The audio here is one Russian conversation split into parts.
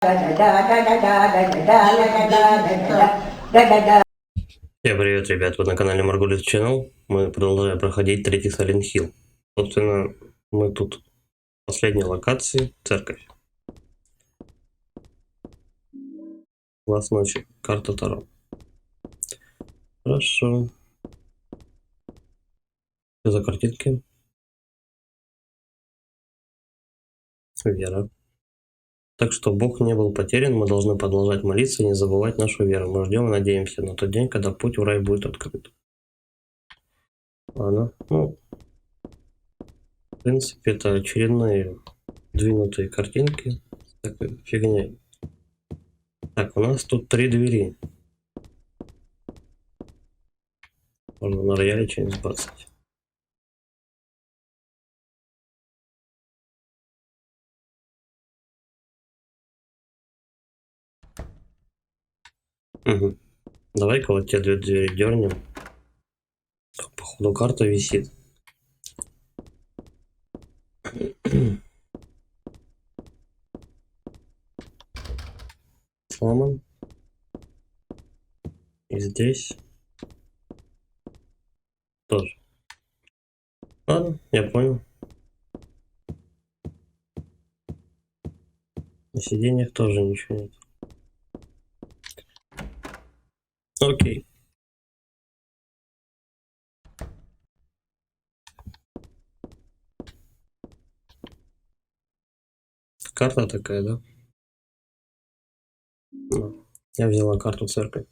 Всем привет, ребят, вы на канале Margulis Channel. Мы продолжаем проходить третий Silent Hill. Собственно, мы тут в последней локации, церковь. Глаз ночи, карта Таро. Хорошо. Что за картинки? Вера. Так что Бог не был потерян, мы должны продолжать молиться и не забывать нашу веру. Мы ждем и надеемся на тот день, когда путь в рай будет открыт. Ладно, ну, в принципе, это очередные двинутые картинки с такой фигней. Так, у нас тут 3 двери. Можно на рояле что-нибудь сбросить. Угу. Давай-ка вот те 2 двери дернем. Походу карта висит. Сломан. И здесь тоже. Ладно, я понял. На сиденьях тоже ничего нет. Окей. Карта такая, да? Ну, я взяла карту церкви.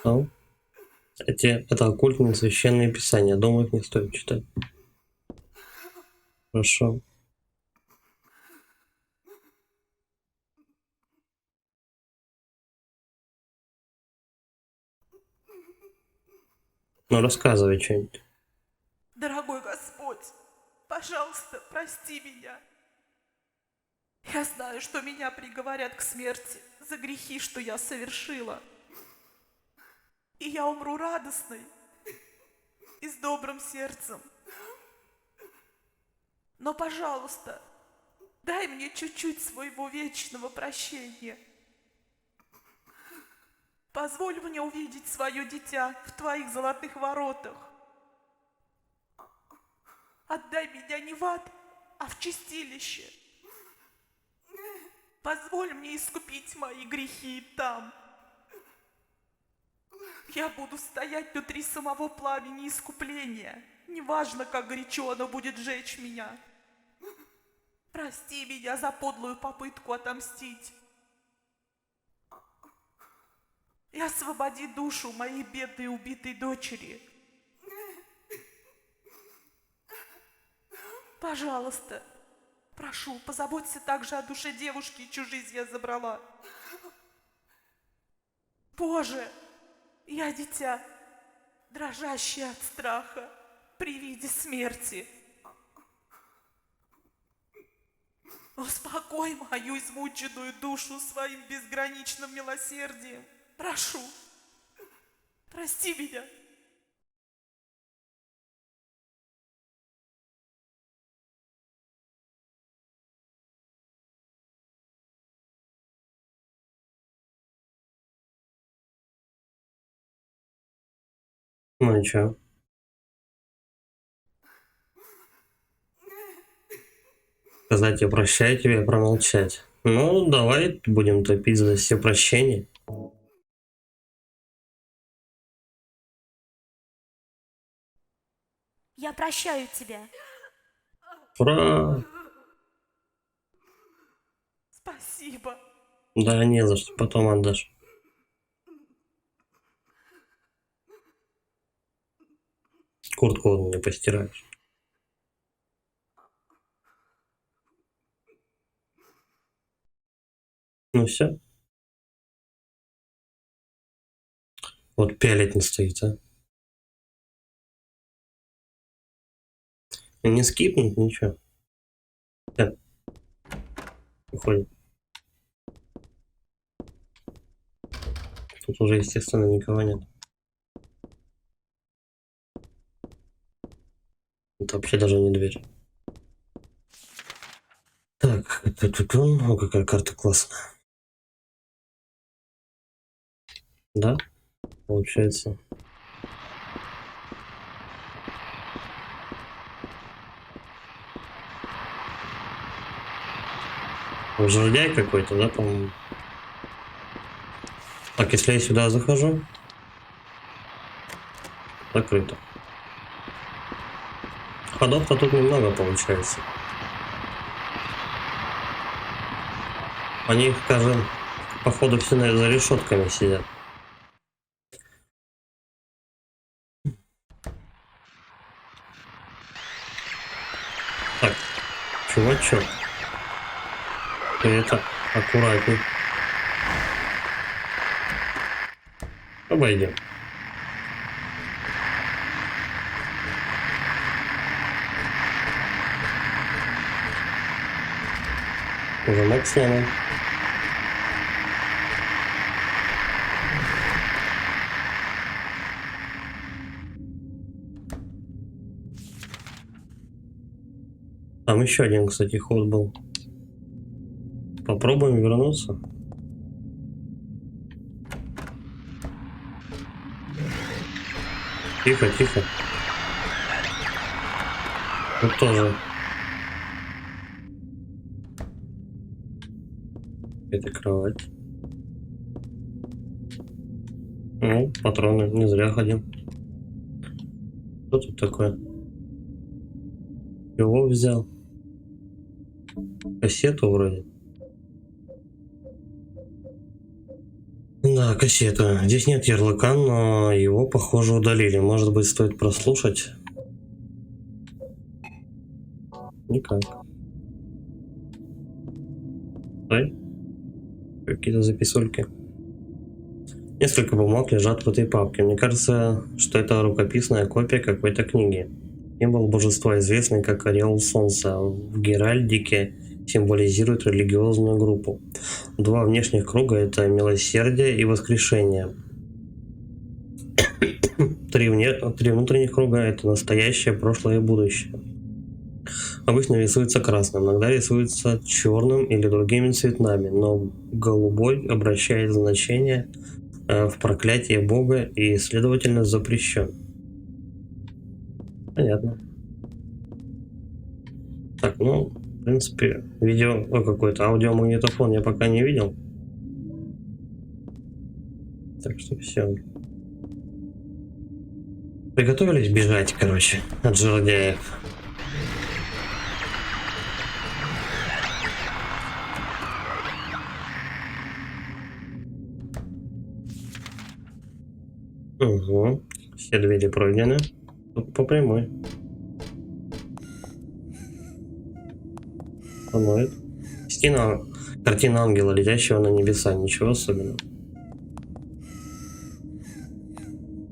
Ну, это оккультные священные писания. Думаю, их не стоит читать. Хорошо. Ну, рассказывай что-нибудь. Дорогой Господь, пожалуйста, прости меня. Я знаю, что меня приговорят к смерти за грехи, что я совершила. И я умру радостной и с добрым сердцем. Но, пожалуйста, дай мне чуть-чуть своего вечного прощения. Позволь мне увидеть свое дитя в твоих золотых воротах. Отдай меня не в ад, а в чистилище. Позволь мне искупить мои грехи там. Я буду стоять внутри самого пламени искупления. Неважно, как горячо оно будет жечь меня. Прости меня за подлую попытку отомстить. И освободи душу моей бедной убитой дочери. Пожалуйста, прошу, позаботься также о душе девушки, чью жизнь я забрала. Боже, я дитя, дрожащее от страха при виде смерти. Успокой мою измученную душу своим безграничным милосердием. Прошу, прости меня. Ну и чё? Сказать я прощаю тебе, промолчать. Ну, давай будем топить за все прощения. Я прощаю тебя. Ура! Спасибо. Да не за что, потом отдашь. Куртку не постираешь. Ну все. Вот пялить не стоит, а. Не скипнуть, ничего. Так, уходим. Тут уже, естественно, никого нет. Это вообще даже не дверь. Так, о, какая карта классная. Да, получается. Жердяй какой-то, да, по-моему? Так, если я сюда захожу, закрыто. Ходов-то тут немного получается. Они, скажем, походу все за решетками сидят. Так, чувачок. Ты это аккуратней. Обойдем. Замок сломан. Там еще один, кстати, ход был. Попробуем вернуться. Тихо, тихо. Тут тоже. Это кровать. Ну, патроны. Не зря ходим. Что тут такое? Его взял. Кассету вроде. Да, кассета. Здесь нет ярлыка, но его, похоже, удалили. Может быть, стоит прослушать? Никак. Дай. Какие-то записульки. Несколько бумаг лежат в этой папке. Мне кажется, что это рукописная копия какой-то книги. Символ божества, известный как Ореол Солнца, в геральдике символизирует религиозную группу. Два внешних круга – это милосердие и воскрешение. Три внутренних круга – это настоящее, прошлое и будущее. Обычно рисуется красным, иногда рисуется черным или другими цветами, но голубой обращает значение в проклятие Бога и, следовательно, запрещен. Понятно. Так, ну, в принципе, видео, какой-то аудиомагнитофон я пока не видел. Так что все. Приготовились бежать, короче, от жердяев. Угу. Все двери пройдены. По прямой. Планует. Стена. Картина ангела, летящего на небеса. Ничего особенного.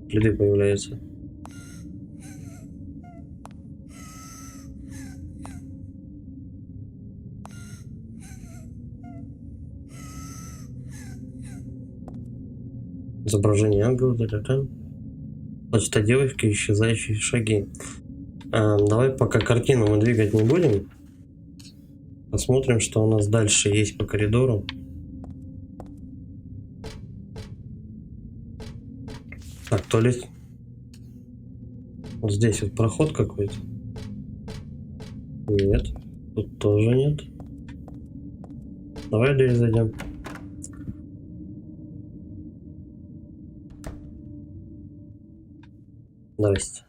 Следы появляются. Изображение ангела. Значит, девочки, исчезающие шаги. Давай пока картину мы двигать не будем. Посмотрим, что у нас дальше есть по коридору. Так, то ли вот здесь вот проход какой-то. Нет. Тут тоже нет. Давай в дверь зайдем. Здрасте.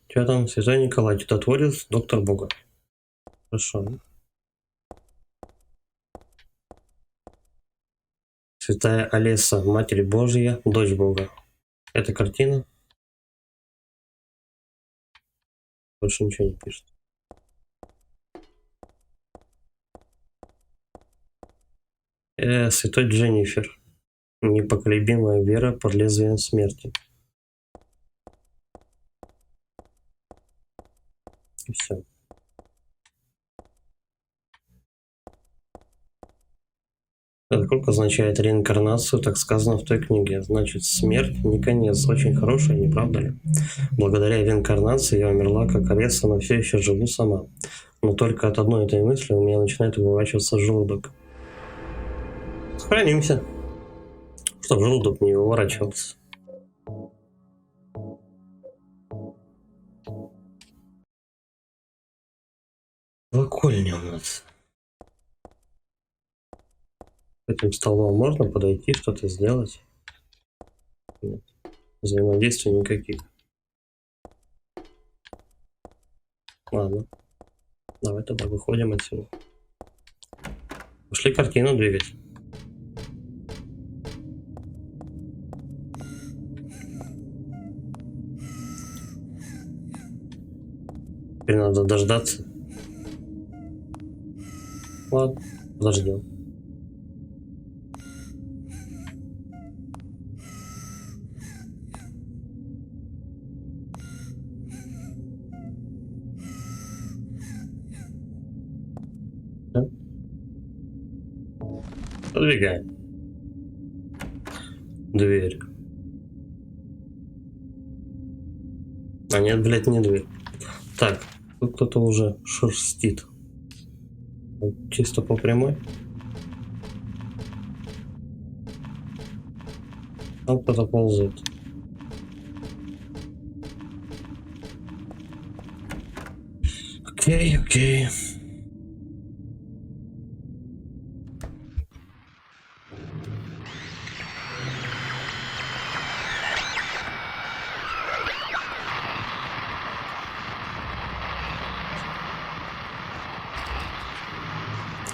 Что там, Святой Николай, чудотворец, доктор Бога. Хорошо. Святая Олеса, Матерь Божья, Дочь Бога. Это картина. Больше ничего не пишет. Святой Дженнифер. Непоколебимая вера под лезвием смерти. И все. Этот круг означает реинкарнацию, так сказано в той книге. Значит, смерть не конец. Очень хорошая, не правда ли? Благодаря реинкарнации я умерла как Алиса, но все еще живу сама. Но только от одной этой мысли у меня начинает выворачиваться желудок. Сохранимся, чтобы желудок не выворачивался. Колокольня у нас. К этим столбам можно подойти, что-то сделать? Нет. Взаимодействий никаких. Ладно. Давай тогда выходим отсюда. Пошли картину двигать. Теперь надо дождаться. Ладно, подождем. Да? Подвигаем. Дверь. А нет, блядь, не дверь. Так, тут кто-то уже шерстит. Чисто по прямой. Там кто-то ползает. Окей, окей.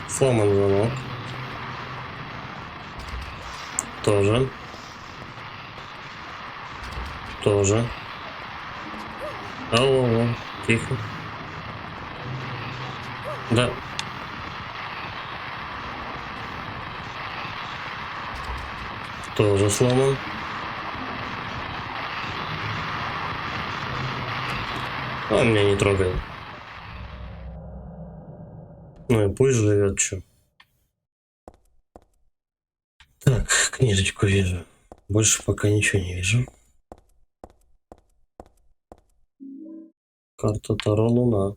Сломан звонок. Тоже. Тоже. Алло, тихо. Да. Тоже сломан. Он меня не трогает. Ну и пусть живет, чё. Так, книжечку вижу. Больше пока ничего не вижу. Карта Таро Луна.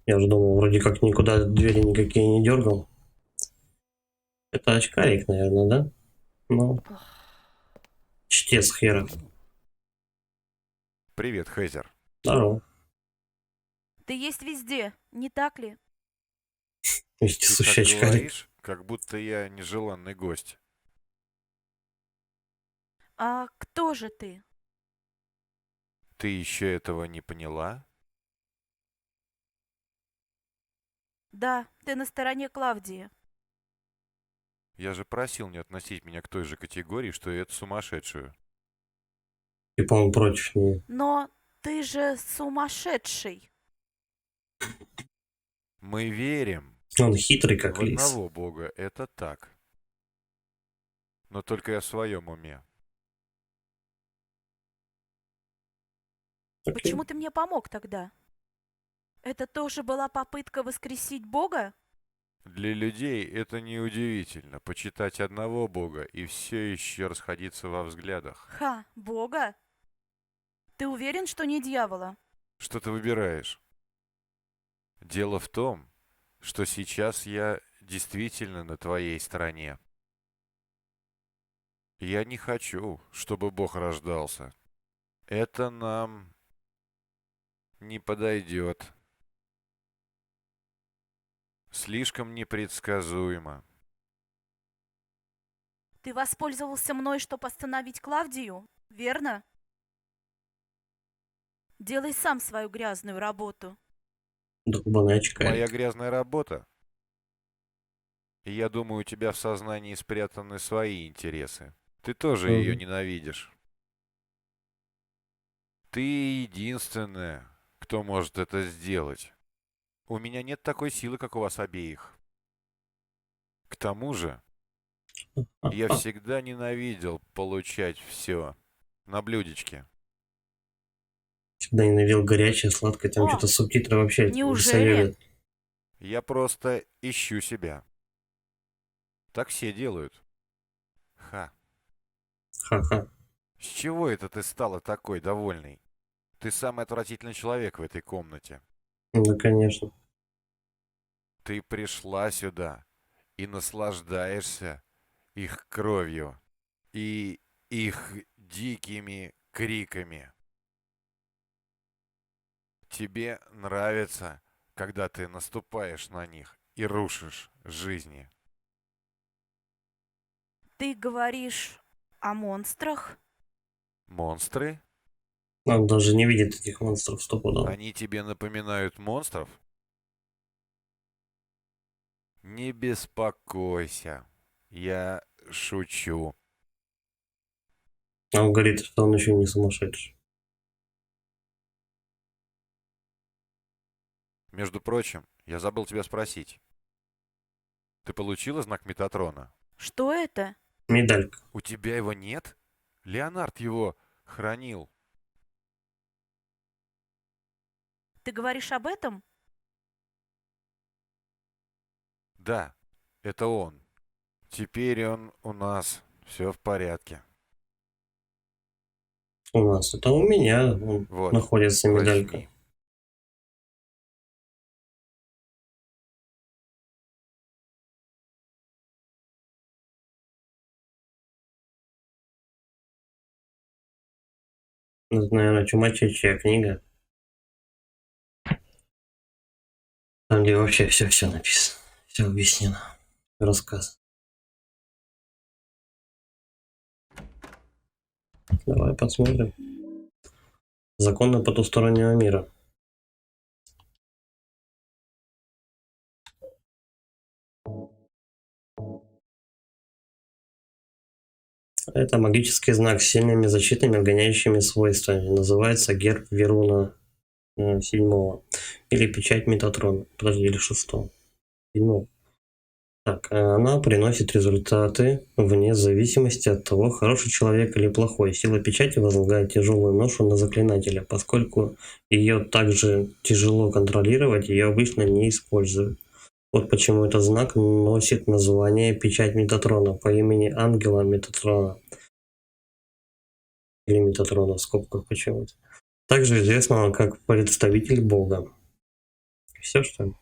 Я же думал, вроде как никуда двери никакие не дергал. Это очкарик, наверное, да? Ну, чтец хера. Привет, Хейзер. Здорово. Ты есть везде, не так ли? Ты Вездесущий так очкарик. говоришь, как будто я нежеланный гость. А кто же ты? Ты еще этого не поняла? Да, ты на стороне Клавдии. Я же просил не относить меня к той же категории, что и эту сумасшедшую. Типа он против нее. Но ты же сумасшедший. Мы верим Он хитрый, как в лис. одного бога, это так. Но только я в своем уме. Окей. Почему ты мне помог тогда? Это тоже была попытка воскресить Бога? Для людей это неудивительно, почитать одного бога и все еще расходиться во взглядах. Ха, Бога? Ты уверен, что не дьявола? Что ты выбираешь? Дело в том, что сейчас я действительно на твоей стороне. Я не хочу, чтобы Бог рождался. Это нам не подойдет. Слишком непредсказуемо. Ты воспользовался мной, чтобы остановить Клавдию, верно? Делай сам свою грязную работу. Долбаный Моя очкарик. грязная работа. И я думаю, у тебя в сознании спрятаны свои интересы. Ты тоже ее ненавидишь. Ты единственная, кто может это сделать. У меня нет такой силы, как у вас обеих. К тому же, я всегда ненавидел получать все на блюдечке. Всегда ненавидел горячее, сладкое. Там О, что-то субтитры вообще неужели? высовели. Я просто ищу себя. Так все делают. Ха. Ха-ха. С чего это ты стала такой довольной? Ты самый отвратительный человек в этой комнате. Да, конечно. Ты пришла сюда и наслаждаешься их кровью и их дикими криками. Тебе нравится, когда ты наступаешь на них и рушишь жизни. Ты говоришь о монстрах? Монстры? Он даже не видит этих монстров стопудово. Они тебе напоминают монстров? Не беспокойся, я шучу. А он говорит, что он еще не сумасшедший. Между прочим, я забыл тебя спросить. Ты получила знак Метатрона? Что это? Медалька. У тебя его нет? Леонард его хранил. Ты говоришь об этом? Да, это он. Теперь он у нас. Все в порядке. У нас. Это у меня Вот, находится медалька. возьми. Это, наверное, чумачечья книга. Там, где вообще все написано. Все объяснено. Рассказ. Давай посмотрим. Законы потустороннего мира. Это магический знак с сильными защитными обгоняющими свойствами. Называется герб Веруна 7 или печать Метатрона. Подожди, или 6. 7. Так, она приносит результаты вне зависимости от того, хороший человек или плохой. Сила печати возлагает тяжелую ношу на заклинателя. Поскольку ее также тяжело контролировать, ее обычно не используют. Вот почему этот знак носит название печать Метатрона по имени ангела Метатрона. Или Метатрона в скобках почему-то. Также известного как представитель Бога. Все, что ли?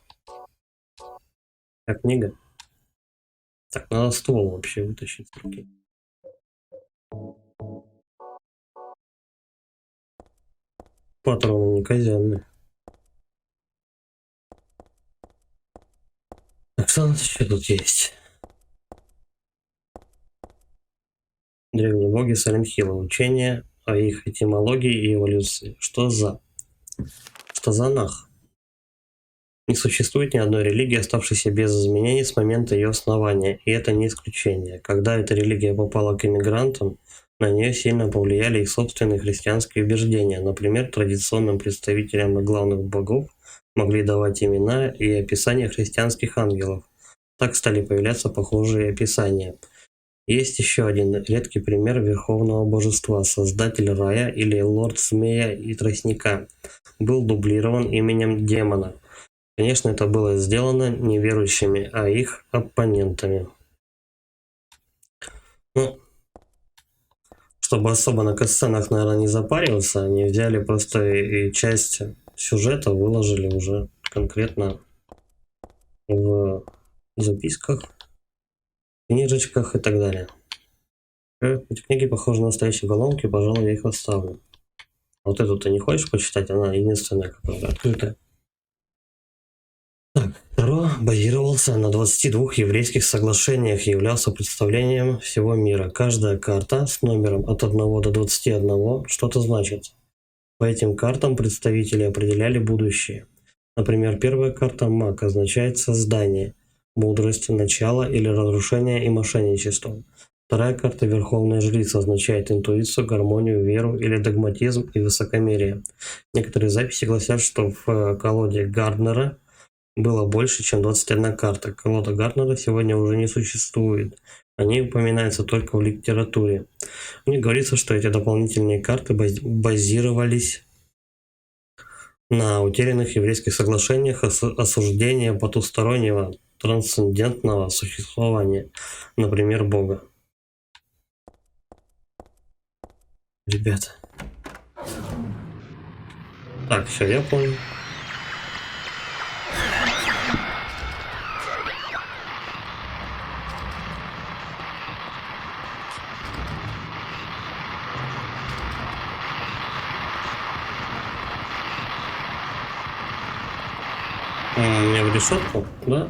Как книга? Так, надо ствол вообще вытащить с руки. Патроны не казенные. Так, что у нас еще тут есть? Древние боги Silent Hill. Учение о их этимологии и эволюции. Что за нах? Не существует ни одной религии, оставшейся без изменений с момента ее основания, и это не исключение. Когда эта религия попала к иммигрантам, на нее сильно повлияли их собственные христианские убеждения. Например, традиционным представителям главных богов могли давать имена и описания христианских ангелов. Так стали появляться похожие описания. Есть еще один редкий пример верховного божества, создатель рая или лорд змея и тростника. Был дублирован именем демона. Конечно, это было сделано не верующими, а их оппонентами. Ну, чтобы особо на катсценах, наверное, не запариваться, они взяли просто и часть сюжета выложили уже конкретно в записках, книжечках и так далее. Эти книги похожи на настоящие головки, пожалуй, я их оставлю. Вот эту ты не хочешь почитать? Она единственная какая-то открытая. Так, Таро базировался на 22 еврейских соглашениях и являлся представлением всего мира. Каждая карта с номером от 1 до 21 что-то значит. По этим картам представители определяли будущее. Например, первая карта маг означает создание, мудрость, начало или разрушение и мошенничество. Вторая карта верховная жрица означает интуицию, гармонию, веру или догматизм и высокомерие. Некоторые записи гласят, что в колоде Гарднера было больше, чем 21 карта. Колода Гарднера сегодня уже не существует. Они упоминаются только в литературе. В них говорится, что эти дополнительные карты базировались на утерянных еврейских соглашениях осуждения потустороннего трансцендентного существования, например, Бога. Ребята. Так, все, я понял. Мне в решетку, да?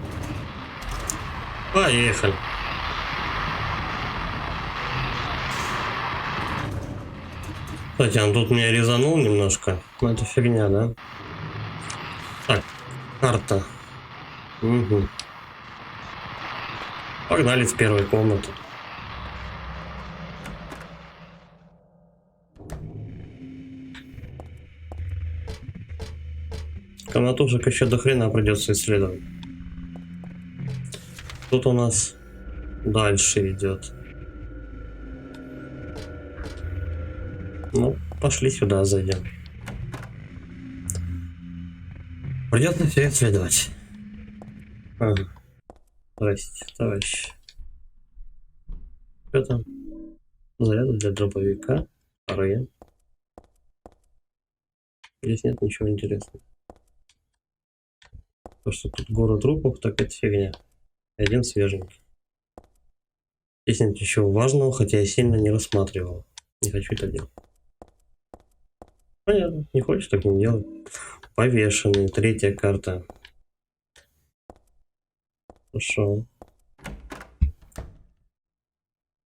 Поехали. Кстати, он тут меня резанул немножко. Но это фигня, да? Так, карта. Угу. Погнали в первой комнату. Комнатушек еще до хрена придется исследовать. Тут у нас дальше идет. Ну, пошли сюда, зайдем. Придется все исследовать. Ага. Здрасте, товарищ. Что там? Заряды для дробовика. Вторые. Здесь нет ничего интересного. То, что тут город трупов, так это фигня. Один свеженький. Здесь нет ничего важного, хотя я сильно не рассматривал. Не хочу это делать. Понятно, не хочешь, так не делай. Повешенный, третья карта. Хорошо.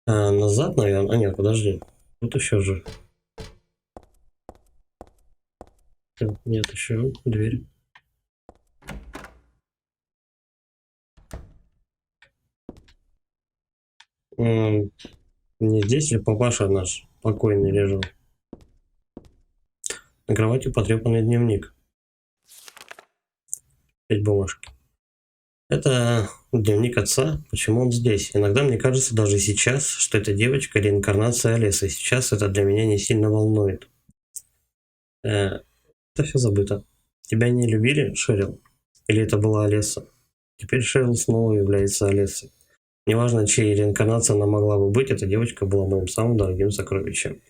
Назад, наверное. А нет, подожди. Тут еще же. Нет, еще дверь. Не здесь ли папаша наш покойный лежал? На кровати потрепанный дневник. 5 бумажки. Это дневник отца. Почему он здесь? Иногда мне кажется даже сейчас, что эта девочка реинкарнация Олеса. Сейчас это для меня не сильно волнует. Это все забыто. Тебя не любили, Шерил? Или это была Олеса? Теперь Шерил снова является Олесой. Неважно, чьей реинкарнация она могла бы быть, эта девочка была моим самым дорогим сокровищем.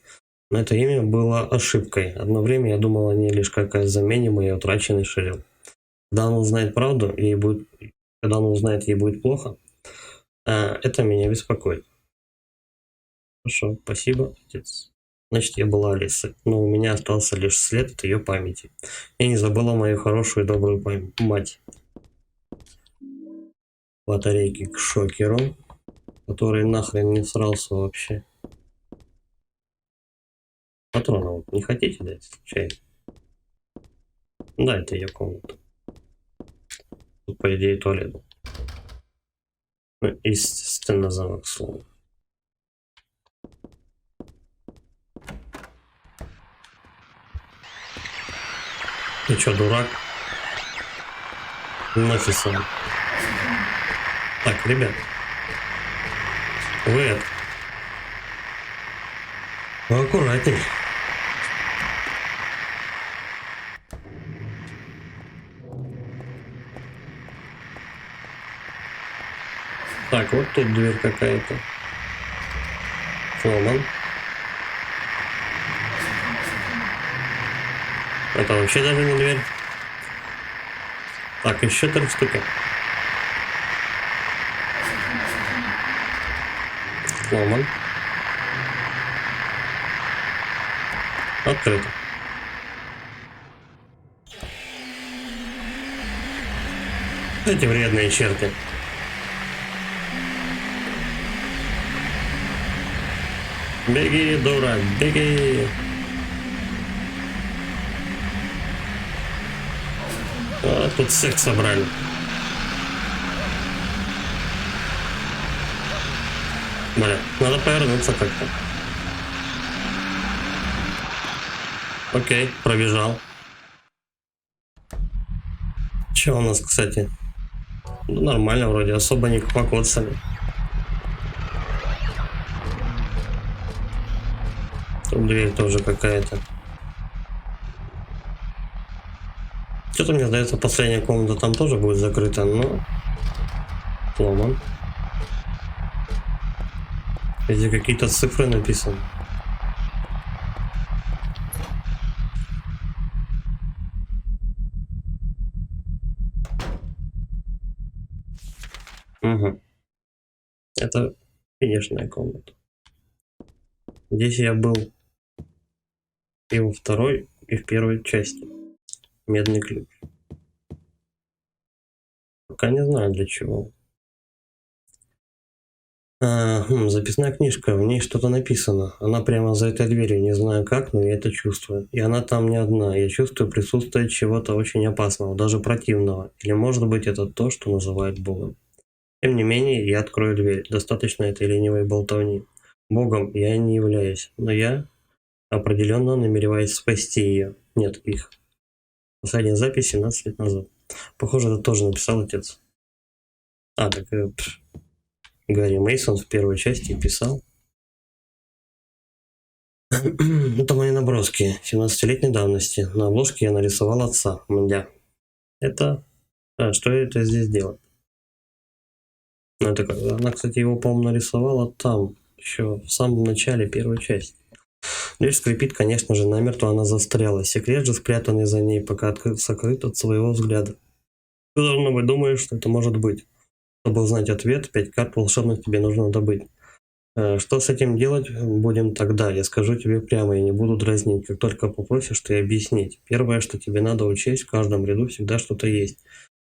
Но это имя было ошибкой. Одно время я думал о ней лишь как о замене моей утраченной Шерил. Когда она узнает правду, когда она узнает, ей будет плохо, это меня беспокоит. Хорошо, спасибо, отец. Значит, я была Алисой, но у меня остался лишь след от ее памяти. Я не забыла мою хорошую и добрую мать. Батарейки к шокеру, который нахрен не срался вообще. Патронов не хотите дать случайно? Да, это ее комната. Тут, по идее, туалет. Ну, естественно, замок слова. Ты чё, дурак? Нафиг сам. Так, ребят. Вы это. Ну, аккуратней. Так, вот тут дверь какая-то. Сломан. Это вообще даже не дверь. Так, еще 3 штуки. Сломан. Открыто. Эти вредные черти. Беги, дурак, беги. А, тут всех собрали. Бля, надо повернуться как-то. Окей, пробежал. Че у нас, кстати? Ну, нормально вроде, особо не покоцали. Тут дверь тоже какая-то. Что-то мне сдается, последняя комната там тоже будет закрыта, но сломан. Здесь какие-то цифры написаны. Угу. Это финишная комната. Здесь я был и во второй, и в первой части. Медный ключ. Пока не знаю для чего. Записная книжка, в ней что-то написано. Она прямо за этой дверью, не знаю как, но я это чувствую. И она там не одна. Я чувствую присутствие чего-то очень опасного, даже противного. Или может быть это то, что называют Богом. Тем не менее, я открою дверь. Достаточно этой ленивой болтовни. Богом я не являюсь, но я определенно намереваюсь спасти ее. Нет, их. Последняя запись 17 лет назад. Похоже, это тоже написал отец. Так Гарри Мейсон в первой части писал. Это мои наброски 17-летней давности. На обложке я нарисовал отца. Мля. Это... что это здесь делать? Ну, это как... Она, кстати, его, по-моему, нарисовала там, еще в самом начале первой части. Дверь скрипит, конечно же, намертво она застряла. Секрет же, спрятанный за ней, пока сокрыт от своего взгляда. Ты должно быть думаешь, что это может быть. Чтобы узнать ответ, 5 карт волшебных тебе нужно добыть. Что с этим делать будем тогда? Я скажу тебе прямо, я не буду дразнить. Как только попросишь, ты объяснить. Первое, что тебе надо учесть, в каждом ряду всегда что-то есть.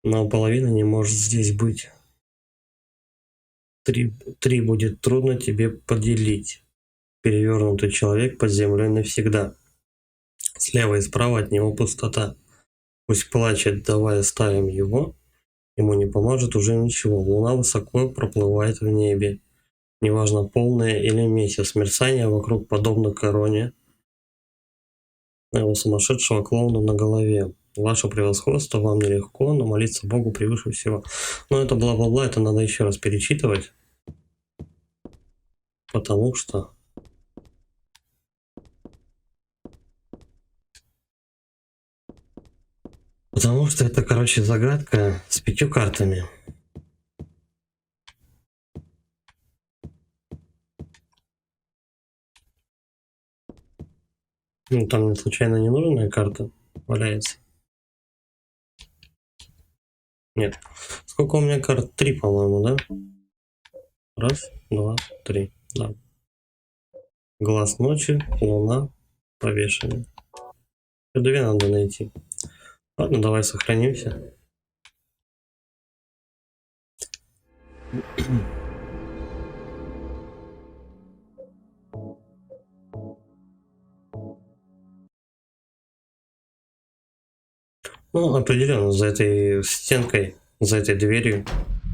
Но половина не может здесь быть. Три будет трудно тебе поделить. Перевернутый человек под землей навсегда. Слева и справа от него пустота. Пусть плачет, давай оставим его. Ему не поможет уже ничего. Луна высоко проплывает в небе. Неважно, полное или месяц. Мерцание вокруг подобно короне сумасшедшего клоуна на голове. Ваше превосходство, вам нелегко, но молиться Богу превыше всего. Но это бла-бла-бла, это надо еще раз перечитывать. Потому что... это, короче, загадка с 5 картами. Ну, там случайно ненужная карта валяется. Нет. Сколько у меня карт? 3, по-моему, да? Раз, два, 3. Да. Глаз ночи, луна, повешенный. 2 надо найти. Ладно, давай сохранимся. Ну, определенно, за этой стенкой, за этой дверью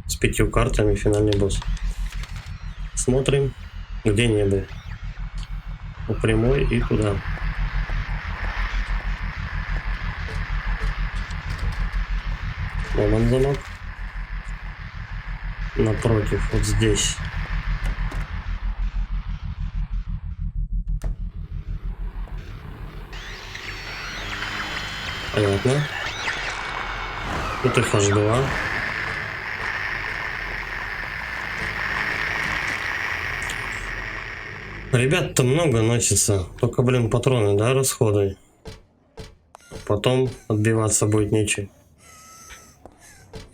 с 5 картами финальный босс. Смотрим, где не был. По прямой и туда. Ломан замок. Напротив, вот здесь. Понятно. Тут их аж 2. Ребят-то много носится. Только, блин, патроны, да, расходуй. Потом отбиваться будет нечем.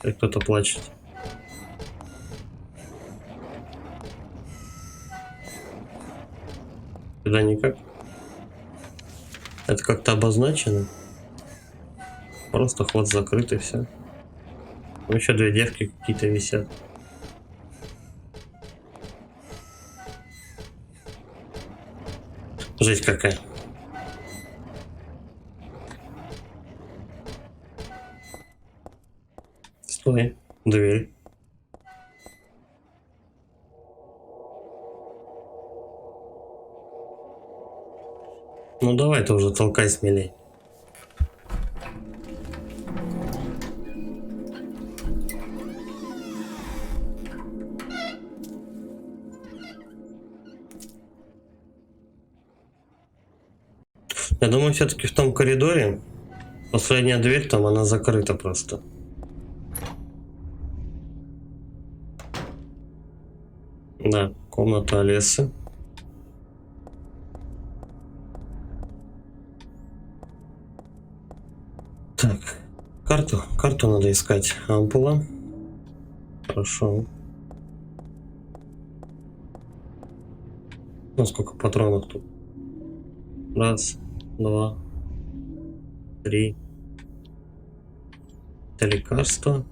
И кто-то плачет. Сюда никак. Это как-то обозначено. Просто ход закрыт и все. Еще 2 девки какие-то висят. Жесть какая. Стой, дверь. Ну давай ты уже толкай смелей. Я думаю, все-таки в том коридоре Последняя дверь там, она закрыта просто. Да, комната Олесы. Так, карту надо искать. Ампула. Хорошо. Ну, сколько патронов тут? Раз, два, три. Это лекарство.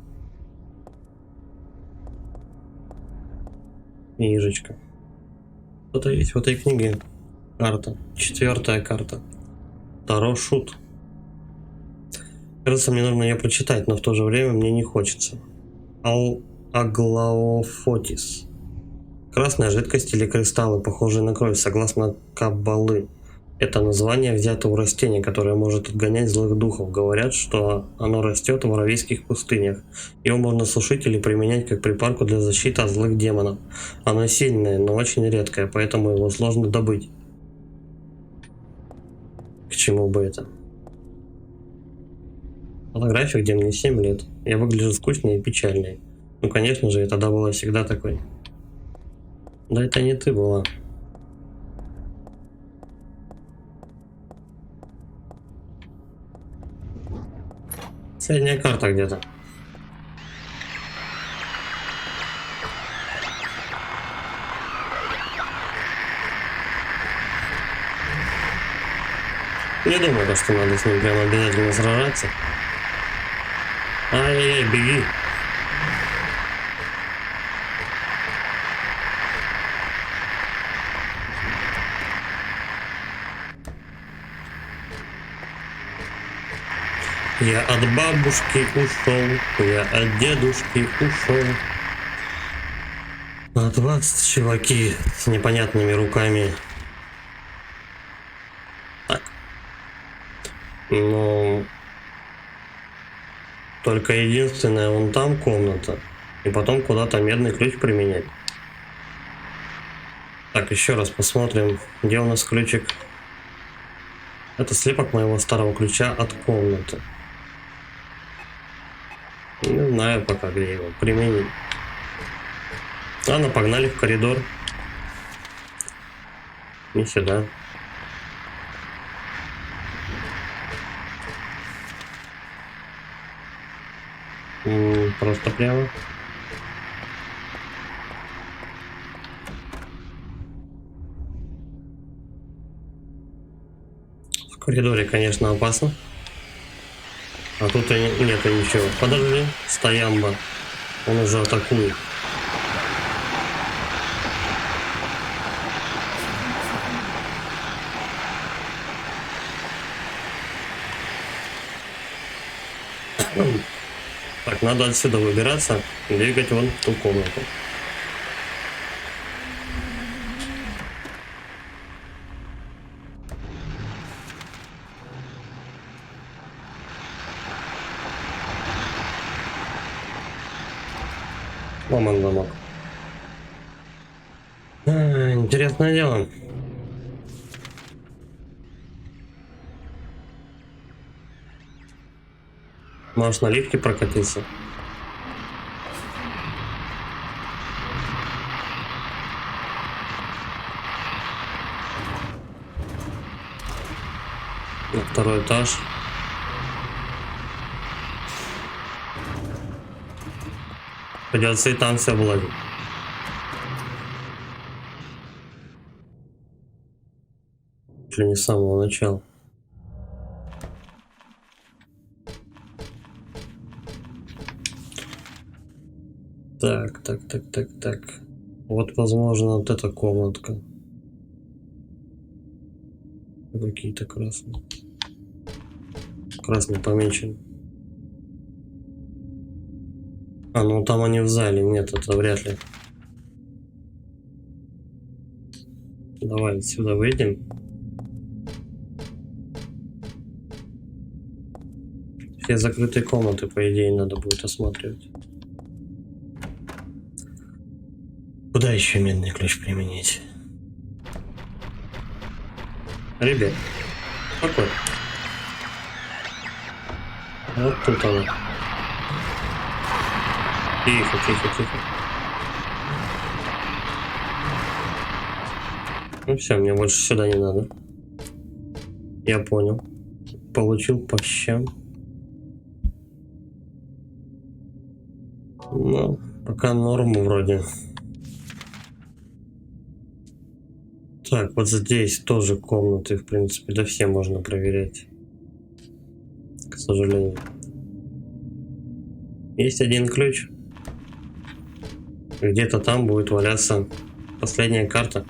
Книжечка. Что-то есть в этой книге. Карта. 4-я карта. Таро Шут. Кажется, мне нужно ее прочитать, но в то же время мне не хочется. Аглаофотис. Красная жидкость или кристаллы, похожие на кровь, согласно Каббалы. Это название взято у растения, которое может отгонять злых духов. Говорят, что оно растет в аравийских пустынях. Его можно сушить или применять как припарку для защиты от злых демонов. Оно сильное, но очень редкое, поэтому его сложно добыть. К чему бы это? Фотография, где мне 7 лет. Я выгляжу скучной и печальной. Ну, конечно же, я тогда была всегда такой. Да это не ты была. Средняя карта где-то. Не думаю, что надо с ним прям обязательно сражаться. Ай-яй-яй, беги. Я от бабушки ушел, я от дедушки ушел. От вас, чуваки, с непонятными руками. Так. Ну, только единственная вон там комната. И потом куда-то медный ключ применять. Так, еще раз посмотрим, где у нас ключик. Это слепок моего старого ключа от комнаты. Не знаю пока, где его применить. Ладно, погнали в коридор. Не сюда. Просто прямо. В коридоре, конечно, опасно. А тут и нету ничего. Подожди, стоямба. Он уже атакует. Так, надо отсюда выбираться, двигать вон в ту комнату. Ломан замок. Интересное дело. Можешь на лифте прокатиться. На 2-й этаж. Придется и там все обладить. Чуть ли не с самого начала. Так. Вот, возможно, вот эта комнатка. Какие-то красные. Красный помечен. А, ну там они в зале. Нет, это вряд ли. Давай отсюда выйдем. Все закрытые комнаты, по идее, надо будет осматривать. Куда еще медный ключ применить? Ребят, спокойно. Вот тут она. Тихо, тихо, тихо. Ну все, мне больше сюда не надо. Я понял. Получил по щам. Ну, пока норм вроде. Так, вот здесь тоже комнаты, в принципе, да все можно проверять. К сожалению. Есть один ключ. Где-то там будет валяться последняя карта.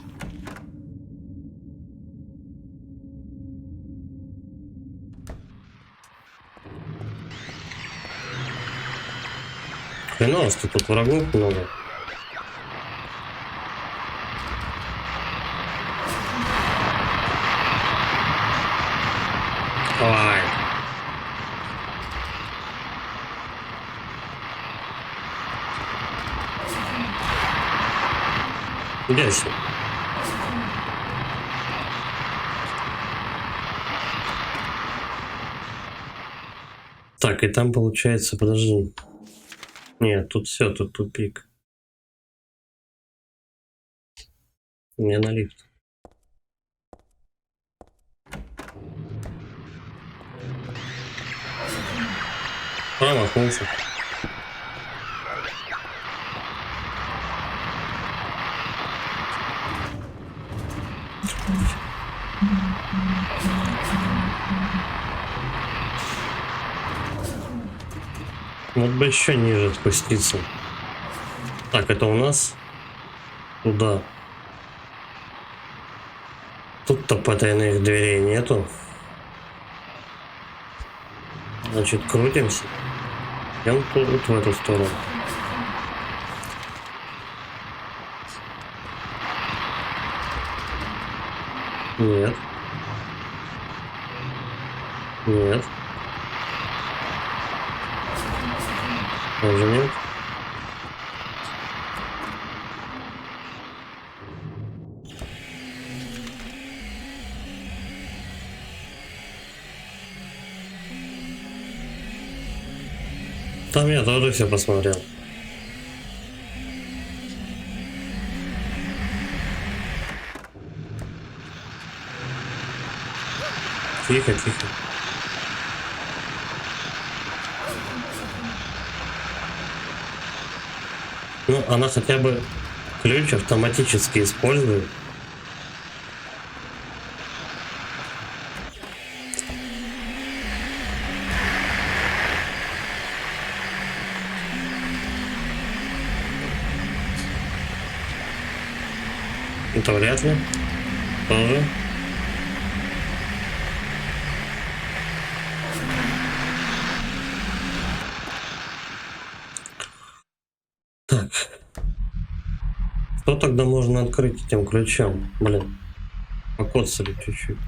Хреново, что тут врагов много. Ой. Где все? Так, и там получается, подожди. Нет, тут все, тут тупик. Мне на лифт. Промахнулся. Вот бы еще ниже спуститься. Так, это у нас туда. Тут-то потайных дверей нету. Значит, крутимся. Идем тут в эту сторону. Нет. Нет. Тоже нет. Там я тоже все посмотрел. Тихо, тихо. Ну, она хотя бы ключ автоматически использует. Это вряд ли. Тоже. Так. Что тогда можно открыть этим ключом? Блин. Покоцали чуть-чуть.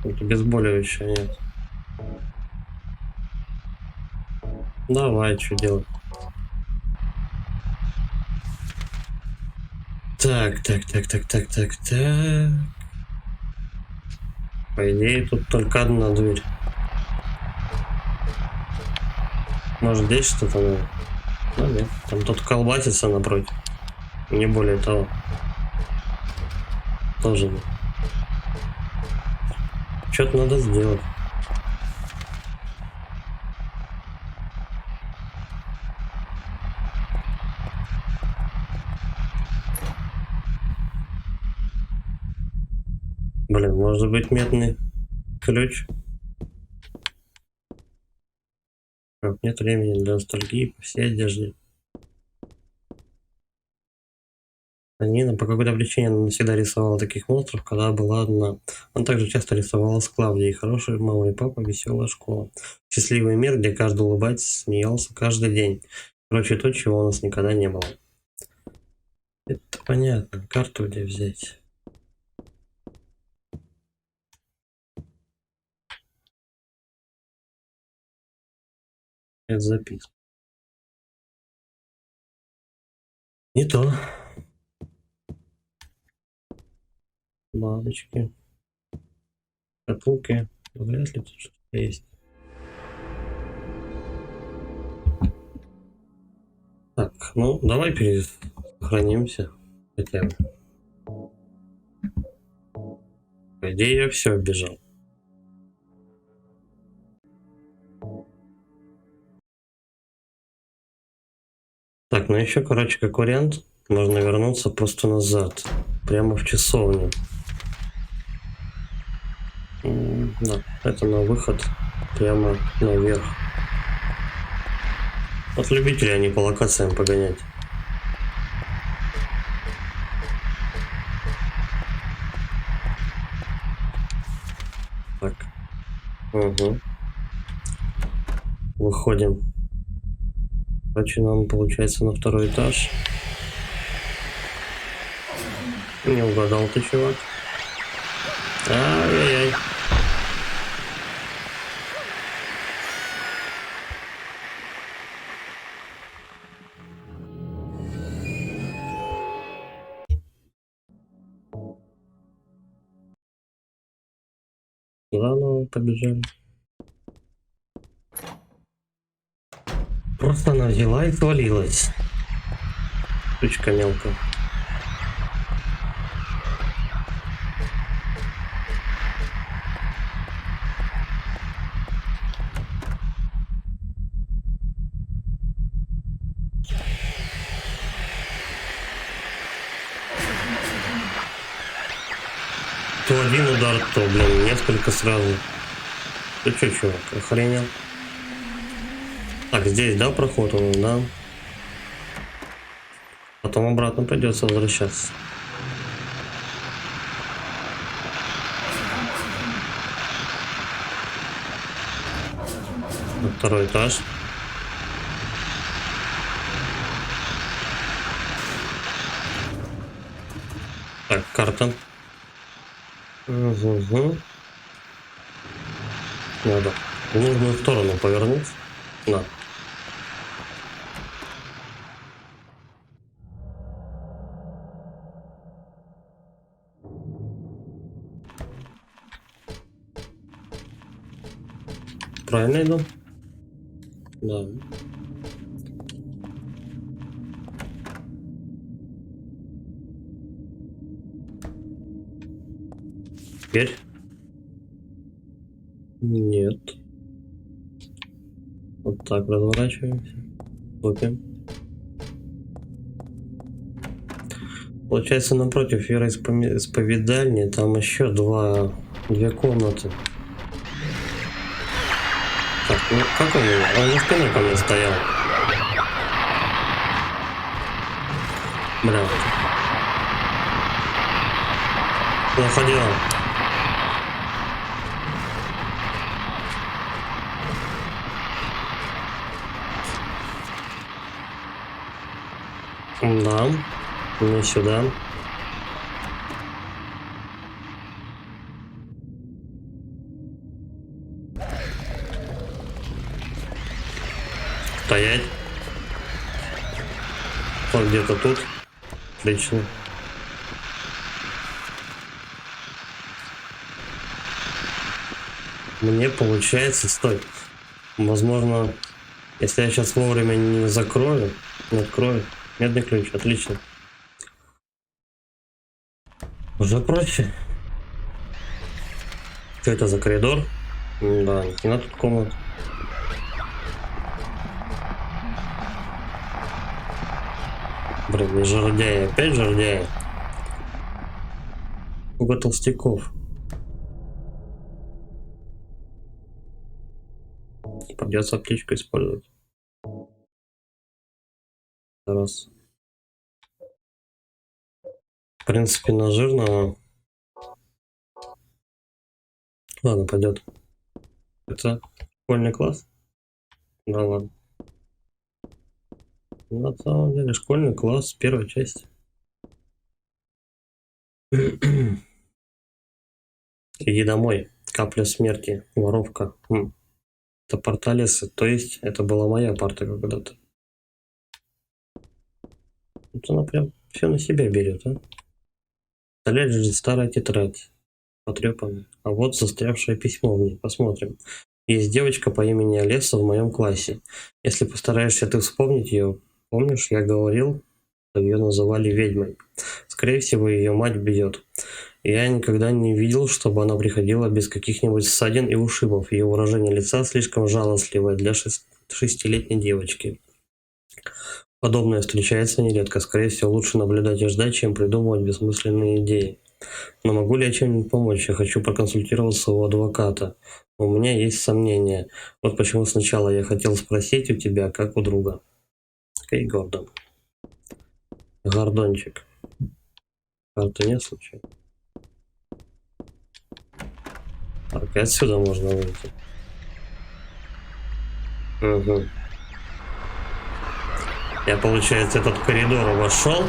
Тут обезболивающего нет. Давай, что делать? Так. По идее, тут только одна дверь. Может, здесь что-то надо? Ну, нет. Там тут колбасится напротив. Не более того. Тоже нет. Что-то надо сделать. Блин, может быть медный ключ? Так, нет времени для ностальгии по всей одежде. Нина по какой-то причине она навсегда рисовала таких монстров, когда была одна. Она также часто рисовала с Клавдией. Хорошая мама и папа, веселая школа. Счастливый мир, где каждый улыбается, смеялся каждый день. Короче, то, чего у нас никогда не было. Это понятно. Карту где взять? Это записка. Не то. Бабочки. Шкатулки. Вряд ли тут что-то есть. Так, ну давай пересохранимся хотя бы. По идее, я все оббежал. Так, ну еще, короче, как вариант, можно вернуться просто назад. Прямо в часовню. Да, это на выход. Прямо наверх. Вот любители они по локациям погонять. Так. Угу. Выходим. Короче, нам получается на второй этаж. Не угадал ты, чувак. Ай-яй-яй. Заново побежали. Просто она взяла и свалилась. Штучка мелкая. То один удар, то, блин, несколько сразу. Ты чё, чувак, охренел? Так, здесь, да, проход у нас, да? Потом обратно придется возвращаться. На второй этаж. Так, карта. Угу. Надо в нужную сторону повернуть. На. Правильно иду? Да. Теперь? Нет. Вот так разворачиваемся. Топим. Получается, напротив вероисповедальни там еще две комнаты. Так, ну как он меня? Он за спиной ко мне стоял. Бля. Плохо дело. Да. Не сюда. Стоять. Вот где-то тут. Отлично. Мне получается, стой. Возможно, если я сейчас вовремя не закрою, не открою. Медный ключ, отлично. Уже проще. Что это за коридор? Да, не надо тут комнат. Блин, не жердяи, опять жердяи. Сколько толстяков. Придется аптечку использовать. Раз. В принципе, на жирного. Ладно, пойдет. Это школьный класс? Да ладно. На самом деле школьный класс, первая часть. Иди домой. Капля смерти. Воровка. Это порталисы. То есть это была моя парта когда-то. Вот она прям все на себя берет, а? Лежит старая тетрадь. Потрепанная. А вот застрявшее письмо в ней. Посмотрим. Есть девочка по имени Олеса в моем классе. Если постараешься ты вспомнить ее, Помнишь, я говорил, что ее называли ведьмой? Скорее всего, ее мать бьет. Я никогда не видел, чтобы она приходила без каких-нибудь ссадин и ушибов. Ее выражение лица слишком жалостливое для шестилетней девочки. Подобное встречается нередко. Скорее всего, лучше наблюдать и ждать, чем придумывать бессмысленные идеи. Но могу ли я чем-нибудь помочь? Я хочу проконсультироваться у адвоката. У меня есть сомнения. Вот почему сначала я хотел спросить у тебя, как у друга. Кей Гордон. Гордончик. Карты нет случайно? Так, и отсюда можно выйти. Угу. Я, получается, этот коридор обошел.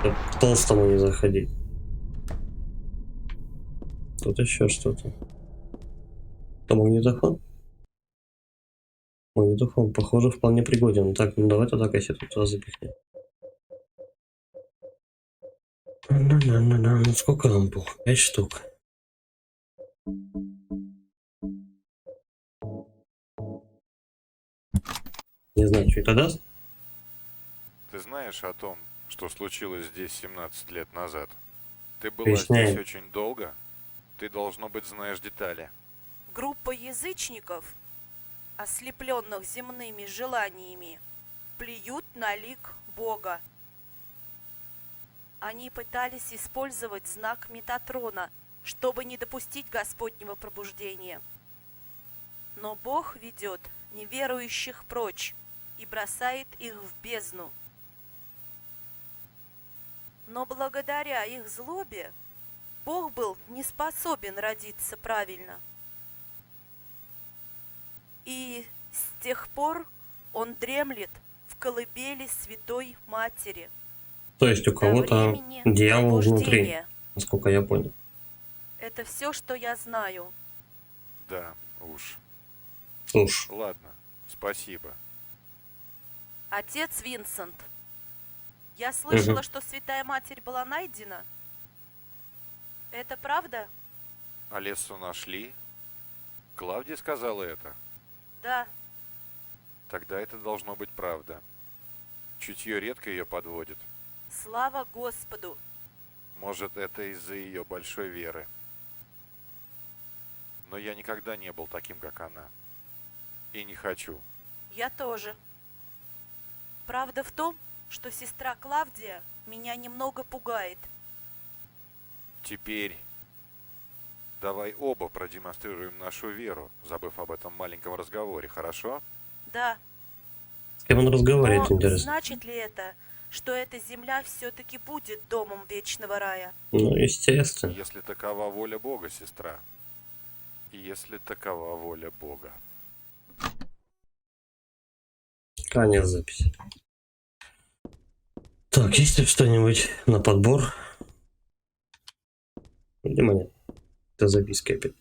К толстому не заходить. Тут еще что-то. Это магнитофон? Магнитофон, похоже, вполне пригоден. Так, ну давай тогда кассету туда запихнем. Ну сколько нам было? 5 штук. Не знаю, что это даст. Ты знаешь о том, что случилось здесь 17 лет назад? Ты была Поясняй. здесь очень долго? Ты, должно быть, знаешь детали. Группа язычников, ослепленных земными желаниями, плюют на лик Бога. Они пытались использовать знак Метатрона, чтобы не допустить Господнего пробуждения. Но Бог ведет неверующих прочь и бросает их в бездну. Но благодаря их злобе Бог был не способен родиться правильно. И с тех пор он дремлет в колыбели Святой Матери. То есть у До кого-то времени дьявол внутри, пробуждения. насколько я понял. Это все, что я знаю. Да, уж. Слушай, Ладно, спасибо. Отец Винсент, я слышала, Мгм. что Святая Матерь была найдена. Это правда? Алессу нашли? Клавдия сказала это? Да. Тогда это должно быть правда. Чутье редко ее подводит. Слава Господу. Может, это из-за ее большой веры. Но я никогда не был таким, как она. И не хочу. Я тоже. Правда в том, что сестра Клавдия меня немного пугает. Теперь давай оба продемонстрируем нашу веру, забыв об этом маленьком разговоре, хорошо? Да. с кем он разговаривает, Но интересно. значит ли это, что эта земля все-таки будет домом вечного рая? Ну, естественно. Если такова воля Бога, сестра. Если такова воля Бога. Конец записи. Так, есть ли что-нибудь на подбор? Видимо, нет. Это записки опять.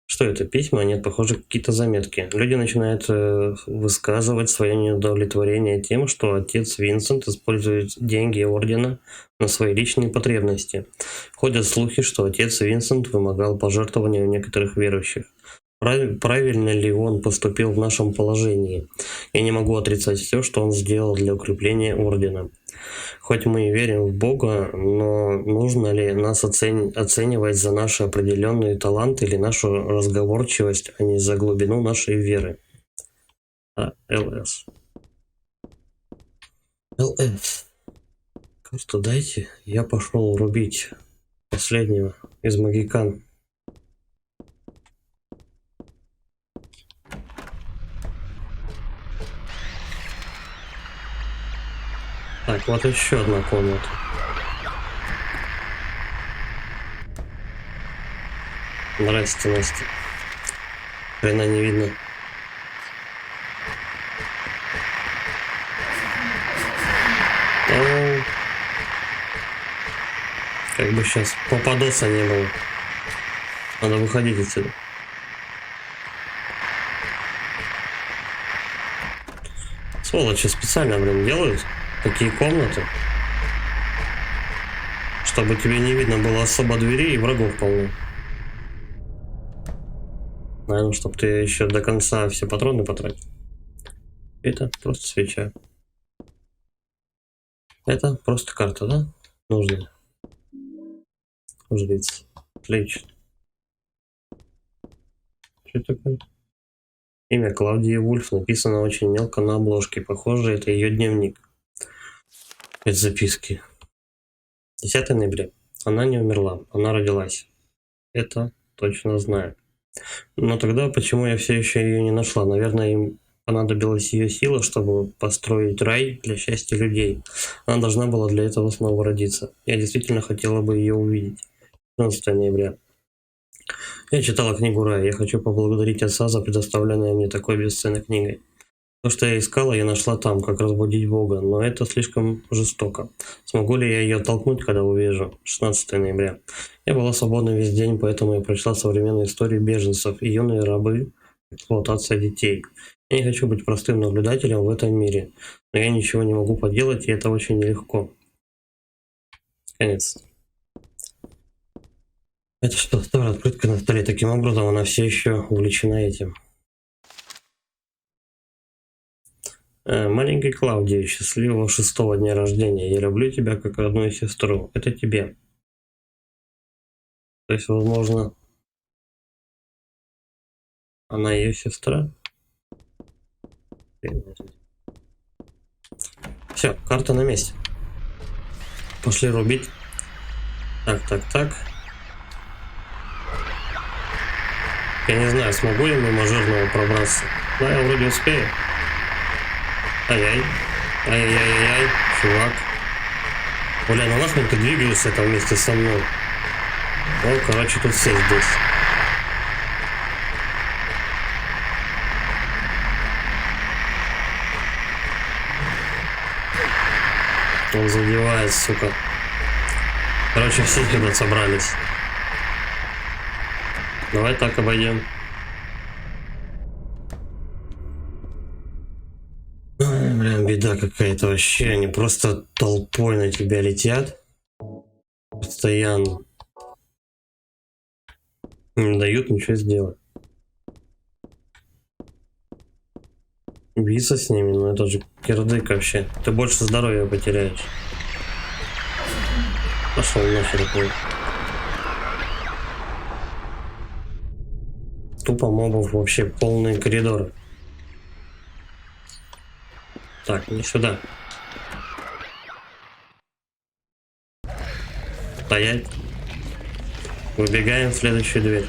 Что это? Письма? Нет, похоже, какие-то заметки. Люди начинают высказывать свое неудовлетворение тем, что отец Винсент использует деньги ордена на свои личные потребности. Ходят слухи, что отец Винсент вымогал пожертвования у некоторых верующих. Правильно ли он поступил в нашем положении? Я не могу отрицать все, что он сделал для укрепления ордена. Хоть мы и верим в Бога, но нужно ли нас оценивать за наши определенные таланты или нашу разговорчивость, а не за глубину нашей веры? ЛС. ЛС. Карту дайте. Я пошел рубить последнего из магикан. Так, вот еще одна комната. Здрасте, Настя. Хрена не видно. Ну, как бы сейчас попадоса не было. Надо выходить отсюда. Сволочи специально, блин, делают такие комнаты, чтобы тебе не видно было особо дверей и врагов полно. Наверное, чтобы ты еще до конца все патроны потратил. Это просто свеча. Это просто карта, да? Нужная. Жрица. Отлично. Что такое? Имя Клаудии Вульф написано очень мелко на обложке. Похоже, это ее дневник. Это записки. 10 ноября. Она не умерла, она родилась. Это точно знаю. Но тогда почему я все еще ее не нашла? Наверное, им понадобилась ее сила, чтобы построить рай для счастья людей. Она должна была для этого снова родиться. Я действительно хотела бы ее увидеть. 15 ноября. Я читала книгу «Рай». Я хочу поблагодарить отца за предоставленное мне такой бесценной книгой. То, что я искала, я нашла там, как разбудить Бога, но это слишком жестоко. Смогу ли я ее оттолкнуть, когда увижу? 16 ноября. Я была свободна весь день, поэтому я прочла современные истории беженцев и юные рабы, эксплуатация детей. Я не хочу быть простым наблюдателем в этом мире, но я ничего не могу поделать, и это очень нелегко. Конец. Это что, старая открытка на столе? Таким образом, она все еще увлечена этим. Маленькой Клаудии, счастливого 6-го дня рождения. Я люблю тебя как родную сестру. Это тебе. То есть, возможно, она ее сестра? Все, карта на месте. Пошли рубить. Так. Я не знаю, смогу я мимо жирного пробраться. Да, я вроде успею. Ай-яй-яй-яй, чувак. Бля, ну нахрен ты двигаешься там вместе со мной? Ну, короче, тут все здесь. Он задевает, сука. Короче, все сюда собрались. Давай так обойдем. Ой, блин, беда какая-то вообще. Они просто толпой на тебя летят. Постоянно. Не дают ничего сделать. Биться с ними, ну это же кирдык вообще. Ты больше здоровья потеряешь. Пошел нахер такой. Тупо мобов вообще полные коридоры. Так, не сюда. Стоять. Выбегаем в следующую дверь.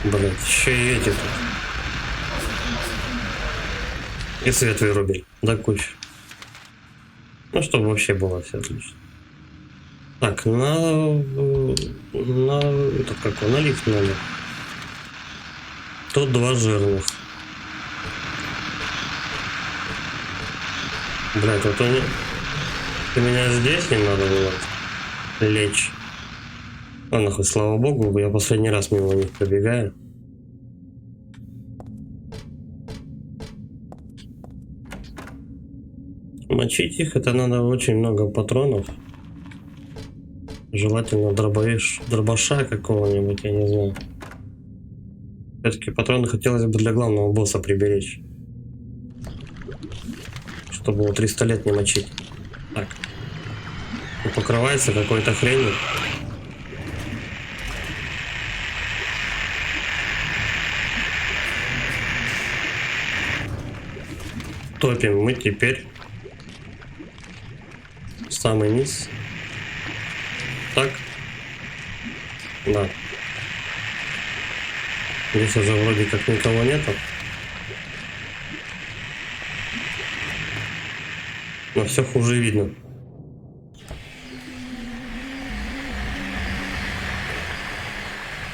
Блин, еще и эти тут. И свет вырубили. Да куча. Ну, чтобы вообще было все отлично. Так, это какой? На лифт надо. Тут 2 жирных. Блять, вот они... Ты меня здесь не надо было лечь. А нахуй, слава богу, я последний раз мимо них пробегаю. Мочить их, это надо очень много патронов. Желательно дробаша какого-нибудь, я не знаю. Все-таки патроны хотелось бы для главного босса приберечь. Чтобы его 300 лет не мочить. Так. И покрывается какой-то хренью. Топим мы теперь. Самый низ. Так. Да. Здесь уже вроде как никого нету. Но все хуже видно.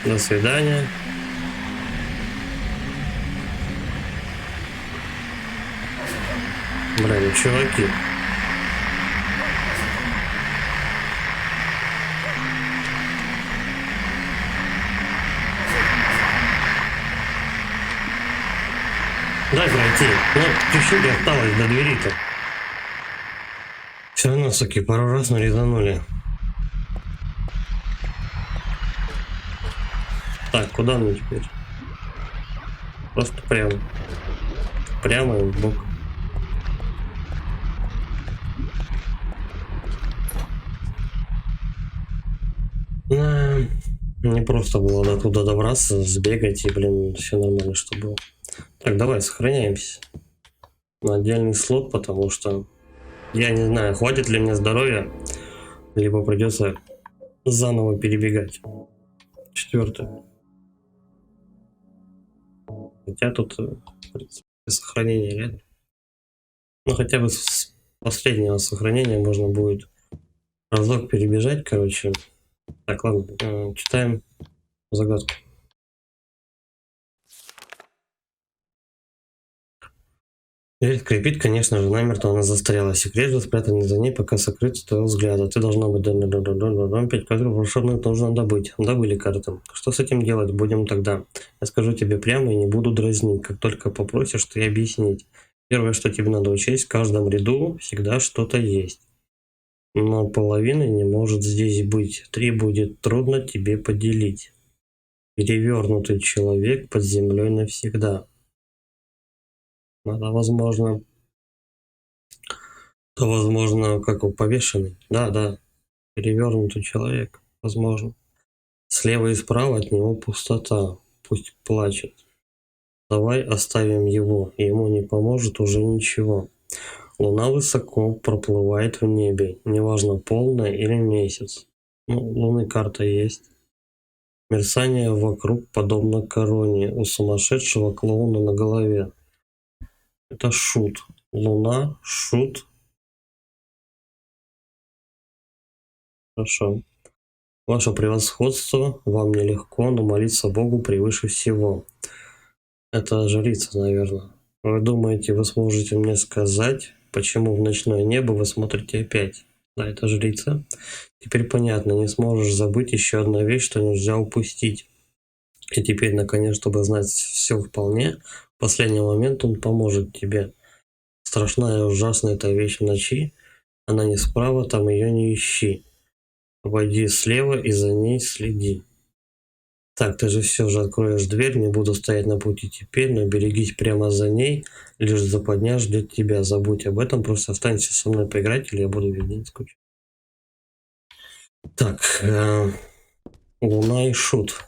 До свидания. Бля, ну чуваки. Дай пройти. Ну, чуть-чуть осталось до двери-то. Все равно, суки, пару раз нарезанули. Так, куда мне теперь? Просто прямо. Прямо и в бок. Не просто было до туда добраться, сбегать и, блин, все нормально, что было. Так, давай, сохраняемся на отдельный слот, потому что я не знаю, хватит ли мне здоровья, либо придется заново перебегать. 4. Хотя тут, в принципе, сохранение рядом. Ну, хотя бы с последнего сохранения можно будет разок перебежать, короче. Так, ладно, читаем загадку. Дверь скрипит, конечно же, намертво она застряла. Секрет же спрятанный за ней, пока сокрыт с твоего взгляда. Ты должна быть... 5 кадров волшебных нужно добыть. Добыли карты. Что с этим делать будем тогда? Я скажу тебе прямо и не буду дразнить. Как только попросишь, ты объяснить. Первое, что тебе надо учесть, в каждом ряду всегда что-то есть. Но половины не может здесь быть. 3 будет трудно тебе поделить. Перевернутый человек под землей навсегда. Это возможно, как у повешенный. Да, перевернутый человек, возможно. Слева и справа от него пустота, пусть плачет. Давай оставим его, ему не поможет уже ничего. Луна высоко проплывает в небе, неважно полная или месяц. Луны карта есть. Мерцание вокруг подобно короне у сумасшедшего клоуна на голове. Это шут. Луна, шут. Хорошо. Ваше превосходство, вам нелегко, но молиться Богу превыше всего. Это жрица, наверное. Вы думаете, вы сможете мне сказать, почему в ночное небо вы смотрите опять? Да, это жрица. Теперь понятно, не сможешь забыть еще одна вещь, что нельзя упустить. И теперь, наконец, чтобы знать все вполне, в последний момент он поможет тебе. Страшная и ужасная эта вещь в ночи. Она не справа, там ее не ищи. Войди слева и за ней следи. Так, ты же все же откроешь дверь, не буду стоять на пути теперь, но берегись прямо за ней, лишь западня ждет тебя. Забудь об этом, просто останься со мной поиграть, или я буду весь день скучать. Так, Луна и шут.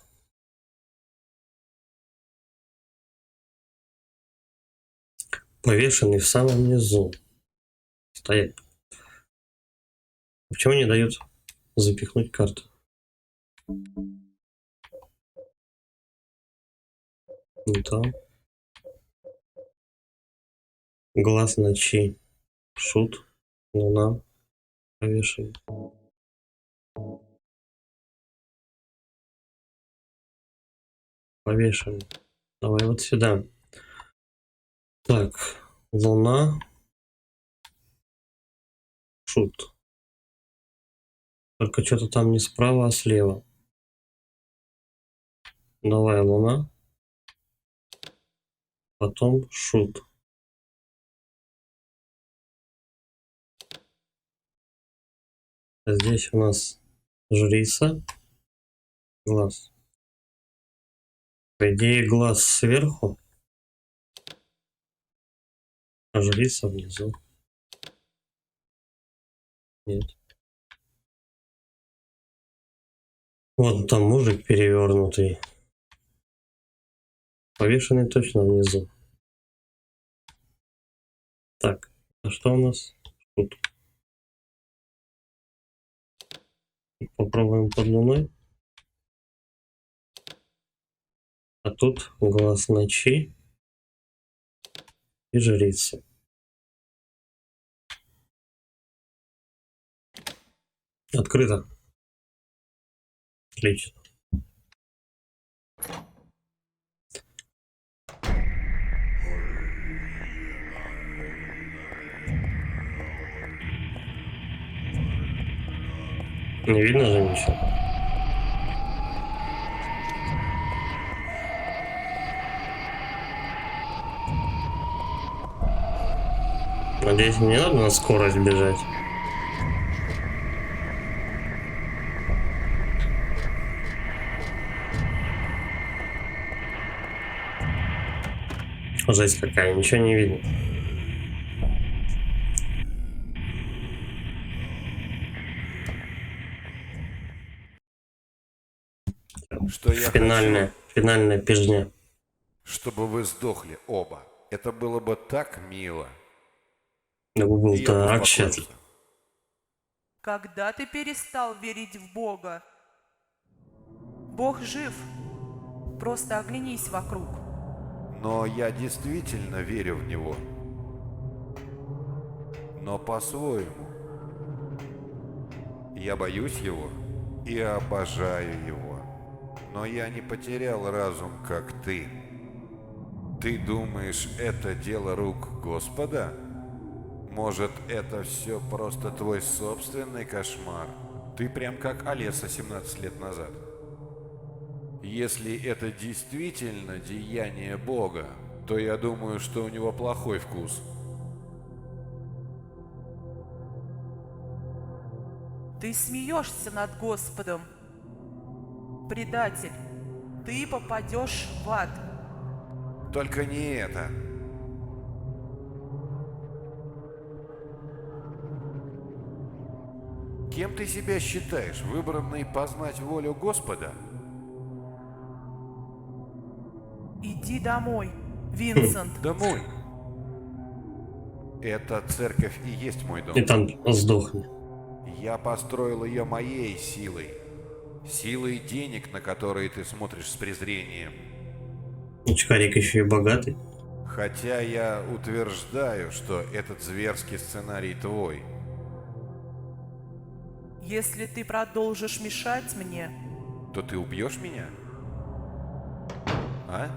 Повешенный в самом низу. Стоять. Почему не дают запихнуть карту? Не то. Глаз ночи. Шут. Луна. Повешенный. Повешенный. Давай вот сюда. Так. Луна. Шут. Только что-то там не справа, а слева. Давай Луна. Потом шут. Здесь у нас жрица. Глаз. По идее, глаз сверху, а жрица внизу. Нет. Вот там мужик перевернутый. Повешенный точно внизу. Так, а что у нас тут? Попробуем под луной. А тут глаз ночи и жрица. Открыто. Отлично. Не видно же ничего. Надеюсь, мне надо на скорость бежать. Жесть какая, ничего не видно. Что я Финальная, хочу, финальная пижня. чтобы вы сдохли оба. Это было бы так мило. Да И был я бы так счастлив. успокоился. Когда ты перестал верить в Бога? Бог жив. Просто оглянись вокруг. Но я действительно верю в него. Но по-своему. Я боюсь его и обожаю его. Но я не потерял разум, как ты. Ты думаешь, это дело рук Господа? Может, это все просто твой собственный кошмар? Ты прям как Олеса 17 лет назад. Если это действительно деяние Бога, то я думаю, что у него плохой вкус. Ты смеешься над Господом. Предатель, ты попадешь в ад. Только не это. Кем ты себя считаешь, выбранный познать волю Господа? Иди домой, Винсент. Домой. Эта церковь и есть мой И дом. там сдохни. Я построил ее моей силой. Силой денег, на которые ты смотришь с презрением. Очкарик еще и богатый. Хотя я утверждаю, что этот зверский сценарий твой. Если ты продолжишь мешать мне, То ты убьешь меня? А?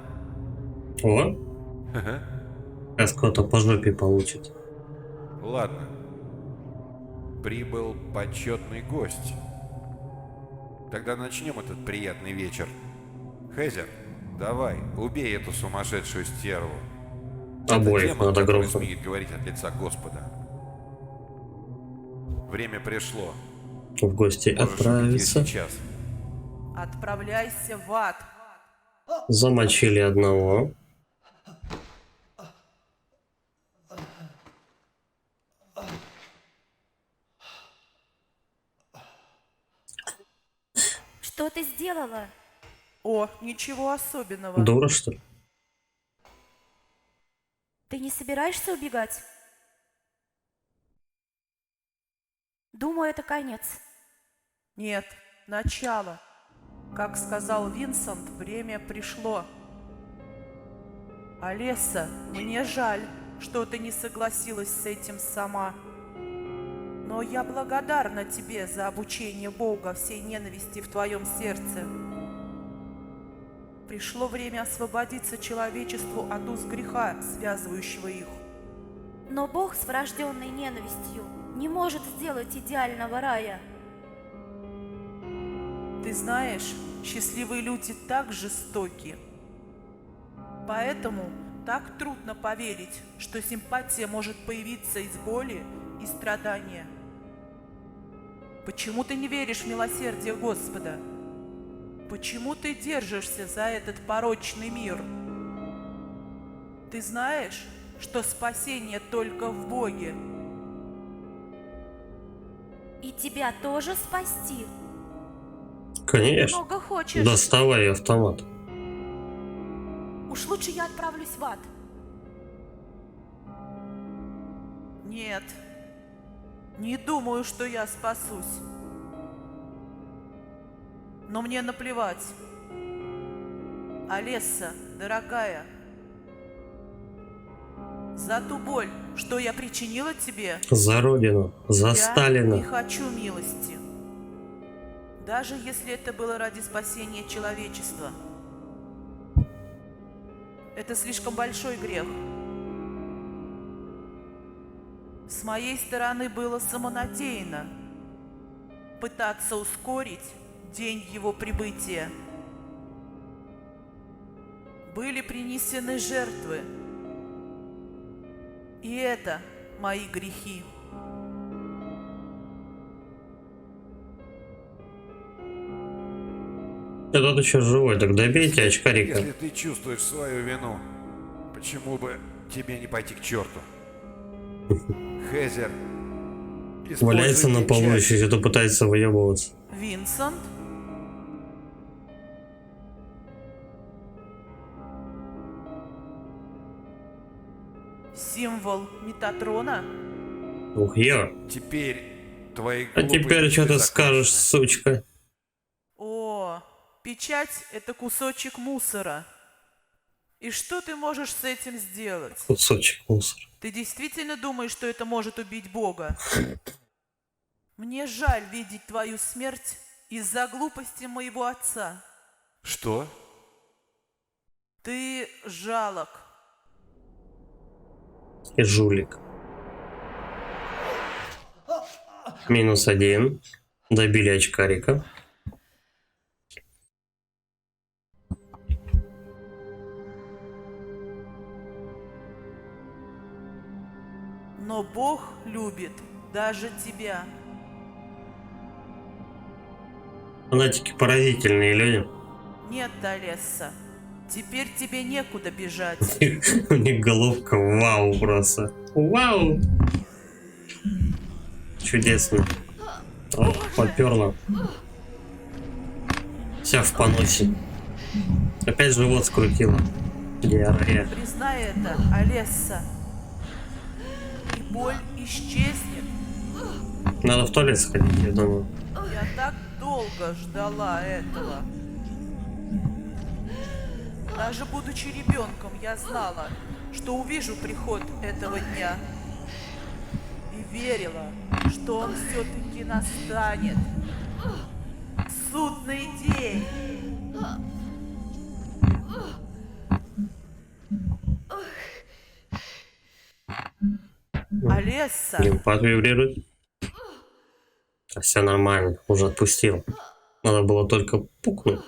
О, сейчас кто-то по жопе получит. Ладно. Прибыл почетный гость. Тогда начнем этот приятный вечер. Хезер, давай, убей эту сумасшедшую стерву. Обоих Это демон, надо который грохнуть. смеет говорить от лица Господа. Время пришло. В гости Можешь убить ее отправиться. сейчас. отправляйся в ад. Замочили одного. Что ты сделала? О, ничего особенного. Дура, что ли? Ты не собираешься убегать? Думаю, это конец. Нет, начало. Как сказал Винсент, время пришло. Олеса, мне жаль, что ты не согласилась с этим сама. Но я благодарна тебе за обучение Бога всей ненависти в твоем сердце. Пришло время освободиться человечеству от уз греха, связывающего их. Но Бог с врожденной ненавистью не может сделать идеального рая. Ты знаешь, счастливые люди так жестоки. Поэтому так трудно поверить, что симпатия может появиться из боли и страдания. Почему ты не веришь в милосердие Господа? Почему ты держишься за этот порочный мир? Ты знаешь, что спасение только в Боге. И тебя тоже спасти? Конечно. Много хочешь? Доставай автомат. Уж лучше я отправлюсь в ад. Нет, не думаю, что я спасусь. Но мне наплевать. Олеса, дорогая, за ту боль, что я причинила тебе, За родину. За я не Сталина. хочу милости. Даже если это было ради спасения человечества. Это слишком большой грех. С моей стороны было самонадеянно пытаться ускорить день его прибытия. Были принесены жертвы. И это мои грехи. Этот еще живой, так добейте очкарика. Если ты чувствуешь свою вину, Почему бы тебе не пойти к черту? Хезер Валяется на использует полу, печать. еще где-то пытается выебываться. Винсент? Символ Метатрона? Ух, я. Теперь твои А глупые теперь мечты что ты скажешь, закончены. сучка? О, печать — это кусочек мусора. И что ты можешь с этим сделать? Кусочек мусора. Ты действительно думаешь, что это может убить Бога? Мне жаль видеть твою смерть из-за глупости моего отца. Что? Ты жалок. И жулик. -1. Добили очкарика. Но Бог любит даже тебя. Фанатики поразительные люди. Нет, Далесса, теперь тебе некуда бежать. У них головка вау просто. Вау! Чудесно. О, поперла. Вся в поносе. Опять живот скрутила. Диарея. Признай это, Алесса. И боль исчезнет. Надо в туалет сходить, я думаю. Я так долго ждала этого. Даже будучи ребенком, я знала, что увижу приход этого дня. И верила, что он все-таки настанет. Судный день. Алесса, Геймпад вибрирует. Все нормально, уже отпустил. Надо было только пукнуть.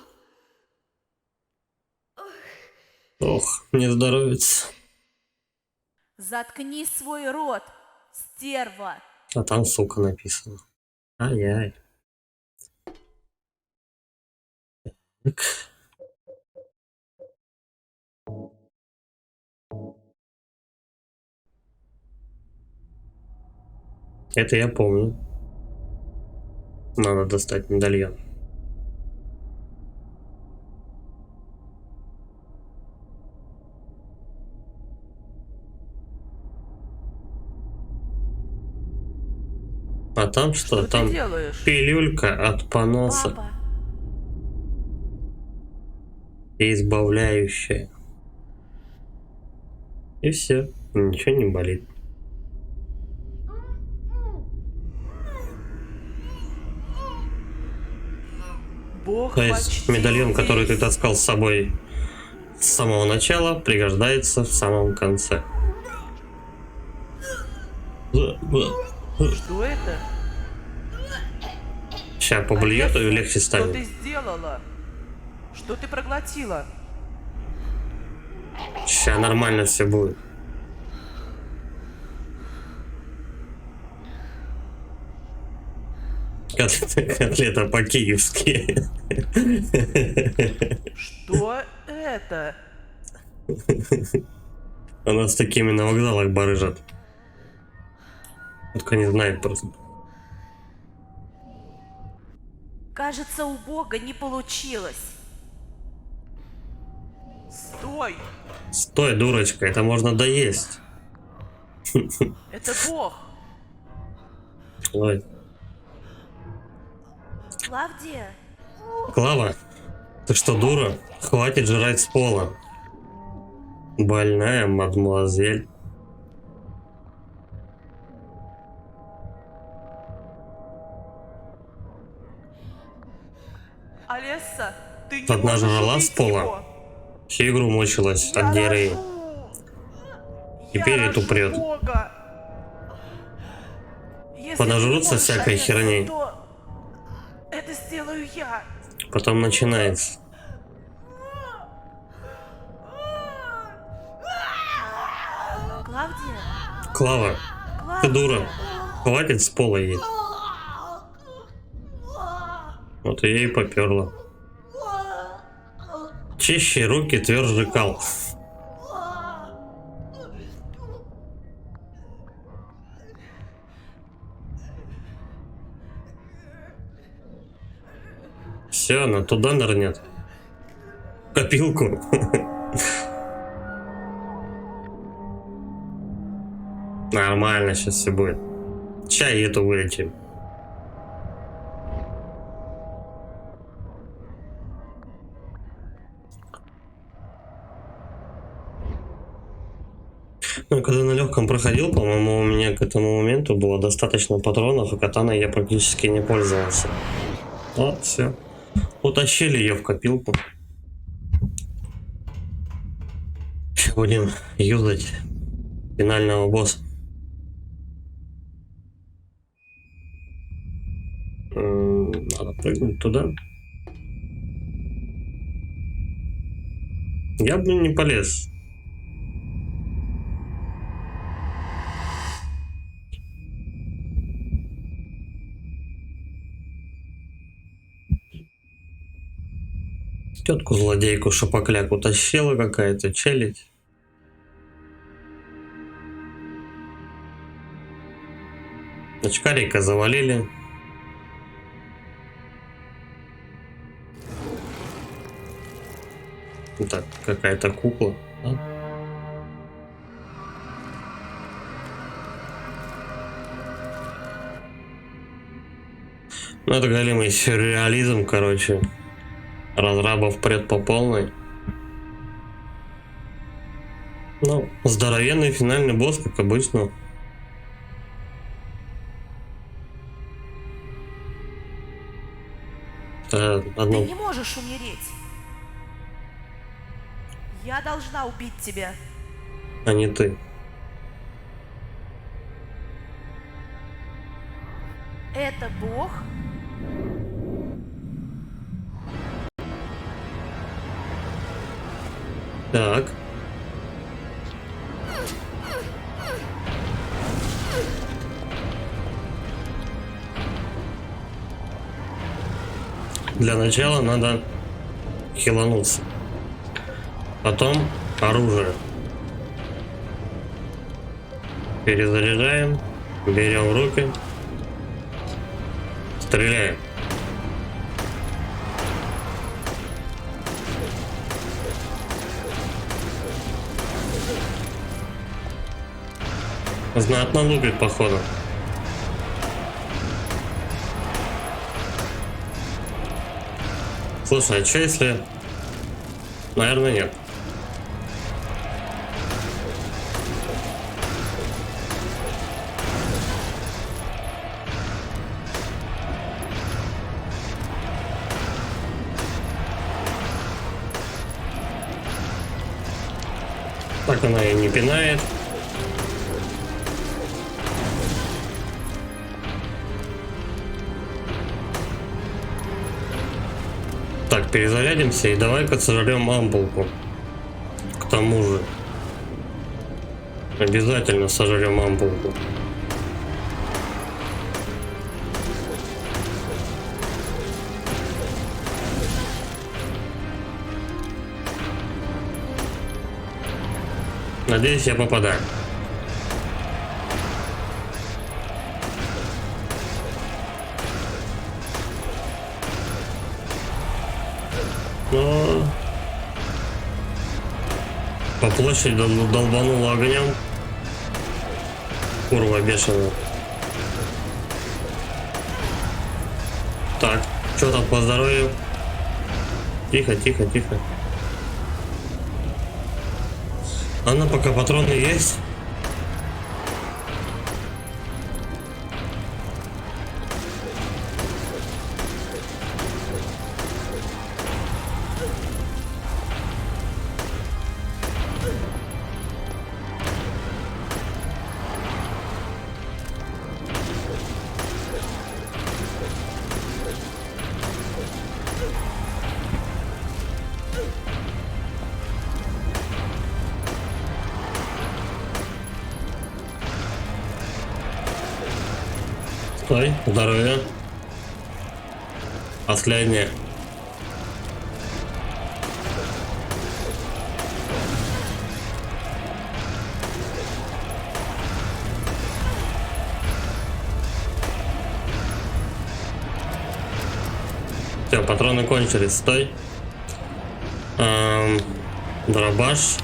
Ох, не здоровится. Заткни свой рот, стерва. А там сука написано. Ай-яй. Так. Это я помню. Надо достать медальон. А там что? что Там ты делаешь? пилюлька от поноса. Папа, И избавляющая. И все. Ничего не болит. Бог То есть почти медальон, который ты здесь. таскал с собой с самого начала, пригождается в самом конце. Что это? Сейчас поблюет, и Алесса, легче что ты станет. сделала? Что ты проглотила? Сейчас нормально все будет. Котлета по-киевски. Что это? У нас такими на вокзалах барыжат. Только не знает просто. кажется, у Бога не получилось. Стой! Стой, дурочка, это можно доесть. Это Бог! Ой. Клавдия, Клава, ты что, дура? Хватит жрать с пола. Больная мадмуазель. Алесса, ты не Одна можешь жрала убить с пола? его. Всю игру мучилась Я от диареи. рожу. Теперь Я эту рожу прет. Бога. Если Подожрутся ты не можешь, всякой Алесса, херней. то это сделаю я. Потом начинается. Клавдия, Клава, ты дура. Хватит с пола есть. Вот я и поперла. Чище руки, тверже кал. Все, она туда нырнет. В копилку. Нормально, сейчас все будет. Чай эту вылечим. Ну, когда на легком проходил, по-моему, у меня к этому моменту было достаточно патронов, и катаной я практически не пользовался. Вот, все. Утащили ее в копилку. Сейчас будем юзать финального босса. Надо прыгнуть туда. Я бы не полез. Тетку злодейку шапокляк утащила какая-то челядь. Очкарика завалили. Так, какая-то кукла. Да? Ну, это голимый сюрреализм, короче. Разрабов прет по полной. Ну, здоровенный финальный босс, как обычно. Это Ты одно... не можешь умереть. Я должна убить тебя. А не ты. Это Бог? Так. Для начала надо хилануться. Потом оружие. Перезаряжаем. Берем в руки. Стреляем. Знатно лупит, походу. Слушай, а что если... Наверное, нет. Так она и не пинает. Так, перезарядимся и давай-ка сожрем ампулку. К тому же. Обязательно сожрем ампулку. Надеюсь, я попадаю. Но... По площади долбануло огнем. Курва бешеная. Так, что там по здоровью? Тихо, тихо, тихо. Она пока патроны есть. Стой, здоровье. Последнее. Все, патроны кончились, стой. Дробаш.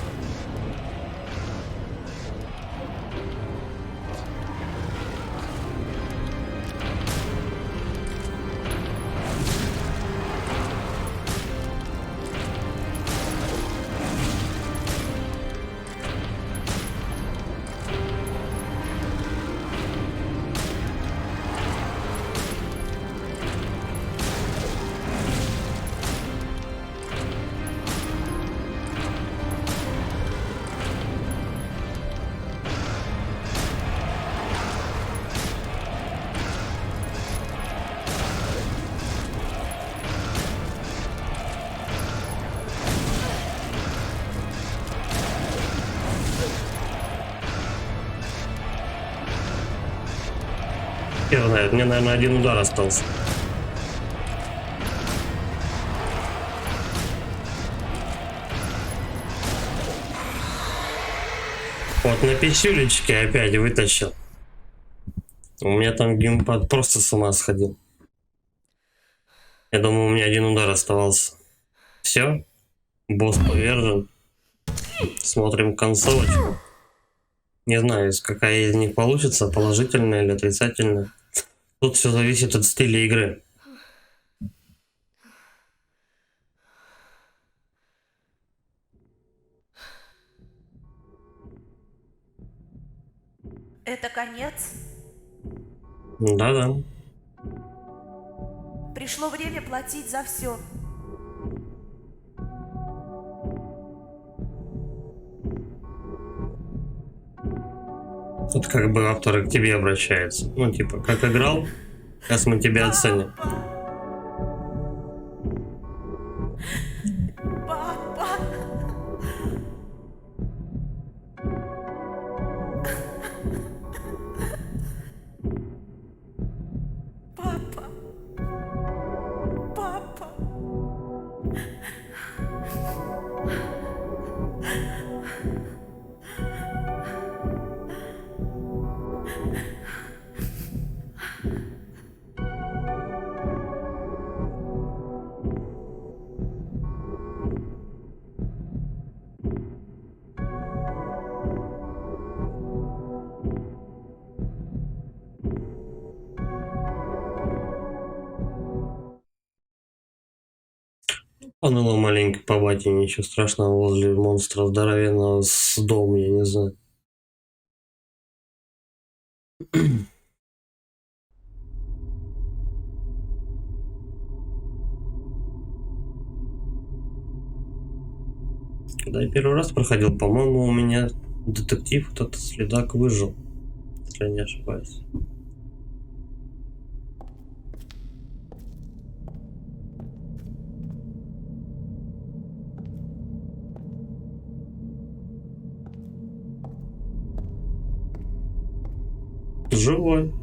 Хер знает, мне, наверное, один удар остался. Вот на писюлечке опять вытащил. У меня там геймпад просто с ума сходил. Я думаю, у меня один удар оставался. Все, босс повержен. Смотрим концовочку. Не знаю, какая из них получится, положительная или отрицательная. Тут все зависит от стиля игры. Это конец? Да-да. Пришло время платить за все. Тут как бы автор к тебе обращается. Ну, типа, как играл, сейчас мы тебя оценим. Папа! Папа! Папа! Панула маленько по бате, ничего страшного возле монстра здоровенного с дом, я не знаю. Когда я первый раз проходил, по-моему, у меня детектив, вот этот следак выжил, если я не ошибаюсь. Живой.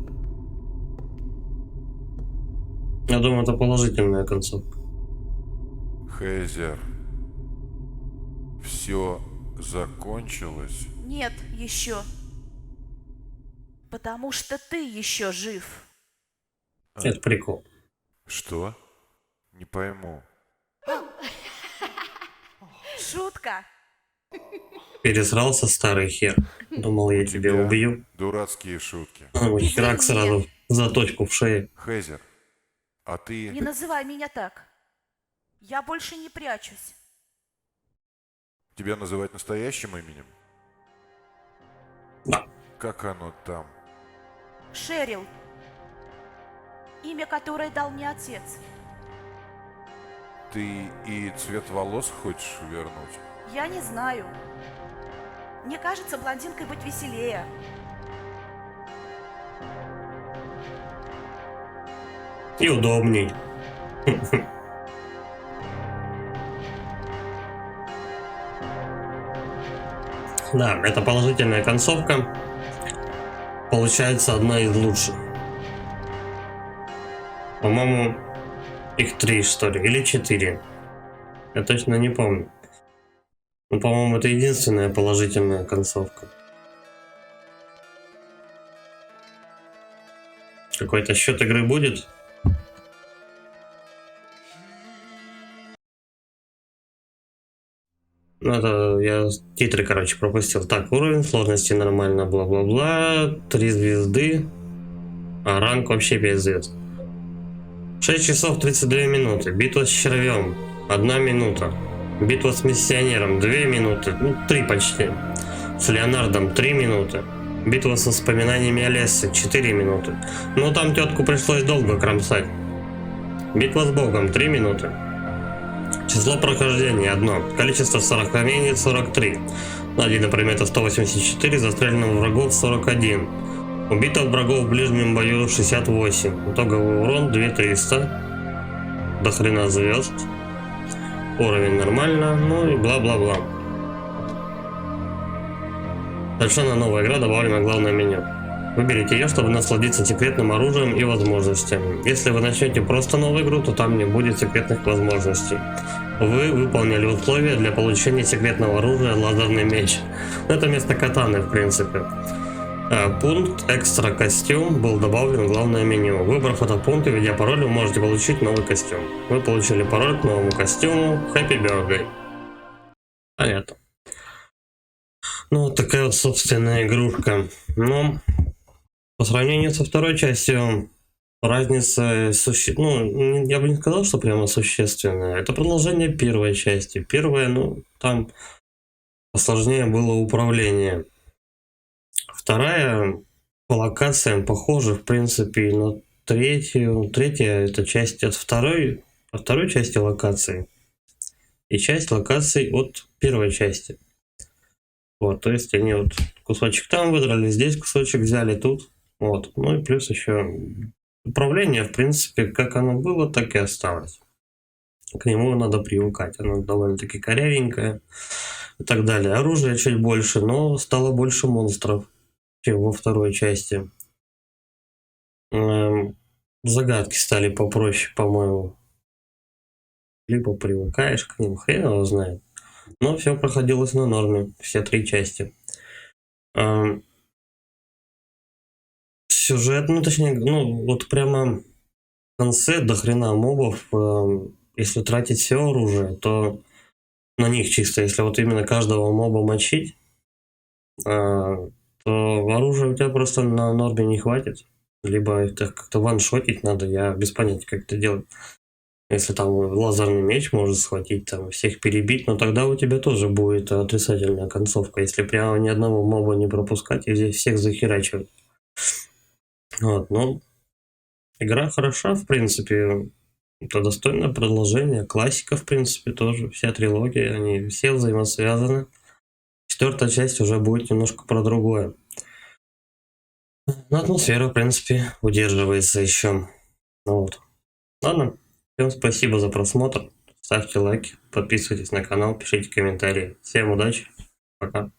Я думаю, это положительная концовка. Хейзер, все закончилось? Нет, еще. Потому что ты еще жив. Это прикол. Что? Не пойму. Шутка. Пересрался старый хер. Думал, я тебя тебя убью. Дурацкие шутки. Ну, херак сразу за точку в шее. Хейзер, а Не ты... называй меня так. Я больше не прячусь. Тебя называть настоящим именем? Да. Как оно там? Шерил. Имя, которое дал мне отец. Ты и цвет волос хочешь вернуть? Я не знаю. Мне кажется, блондинкой быть веселее. И удобней. Да, это положительная концовка. Получается одна из лучших. По-моему, их 3, что ли, или 4. Я точно не помню. Но, по-моему, это единственная положительная концовка. Какой-то счет игры будет? Ну, это я титры, короче, пропустил. Так, уровень сложности нормально, бла-бла-бла. 3 звезды. А ранг вообще пиздец. 6 часов 32 минуты. Битва с червем. 1 минута. Битва с миссионером. 2 минуты. Ну, 3 почти. С Леонардом 3 минуты. Битва со воспоминаниями Олессы 4 минуты. Ну, там тетку пришлось долго кромсать. Битва с Богом 3 минуты. Число прохождения 1. Количество сорокомений 43. Найдено предметов 184, застреленных врагов 41. Убито врагов в ближнем бою 68. Итоговый урон 2300. До хрена звезд. Уровень нормально, ну и бла-бла-бла. Совершенно новая игра добавлена в главное меню. Выберите ее, чтобы насладиться секретным оружием и возможностями. Если вы начнете просто новую игру, то там не будет секретных возможностей. Вы выполнили условия для получения секретного оружия лазерный меч. Это вместо катаны, в принципе. Пункт экстра костюм был добавлен в главное меню. Выбрав этот пункт и введя пароль, вы можете получить новый костюм. Вы получили пароль к новому костюму. Happy Birthday. Понятно. Ну, вот такая вот собственная игрушка. Но по сравнению со второй частью разница ну, я бы не сказал, что прямо существенная. Это продолжение первой части. Первая, ну, там посложнее было управление. Вторая по локациям похожа, в принципе, на третью. Третья это часть от второй части локации. И часть локаций от первой части. Вот, то есть они вот кусочек там выдрали, здесь кусочек взяли, тут. Вот. Ну и плюс еще управление, в принципе, как оно было, так и осталось. К нему надо привыкать. Оно довольно-таки корявенькое и так далее. Оружие чуть больше, но стало больше монстров, чем во второй части. Загадки стали попроще, по-моему. Либо привыкаешь к ним, хрен его знает. Но все проходилось на норме, все 3 части. Сюжет, ну точнее, ну вот прямо в конце до хрена мобов. Если тратить все оружие, то на них чисто, если вот именно каждого моба мочить, то оружия у тебя просто на норме не хватит. Либо это как-то ваншотить надо, я без понятия, как это делать. Если там лазерный меч может схватить, там всех перебить, но тогда у тебя тоже будет отрицательная концовка, если прямо ни одного моба не пропускать и здесь всех захерачивать. Вот, ну, игра хороша, в принципе, это достойное продолжение, классика, в принципе, тоже, вся трилогия, они все взаимосвязаны. 4-я часть уже будет немножко про другое. Но атмосфера, в принципе, удерживается еще. Ну вот. Ладно. Всем спасибо за просмотр. Ставьте лайки, подписывайтесь на канал, пишите комментарии. Всем удачи. Пока.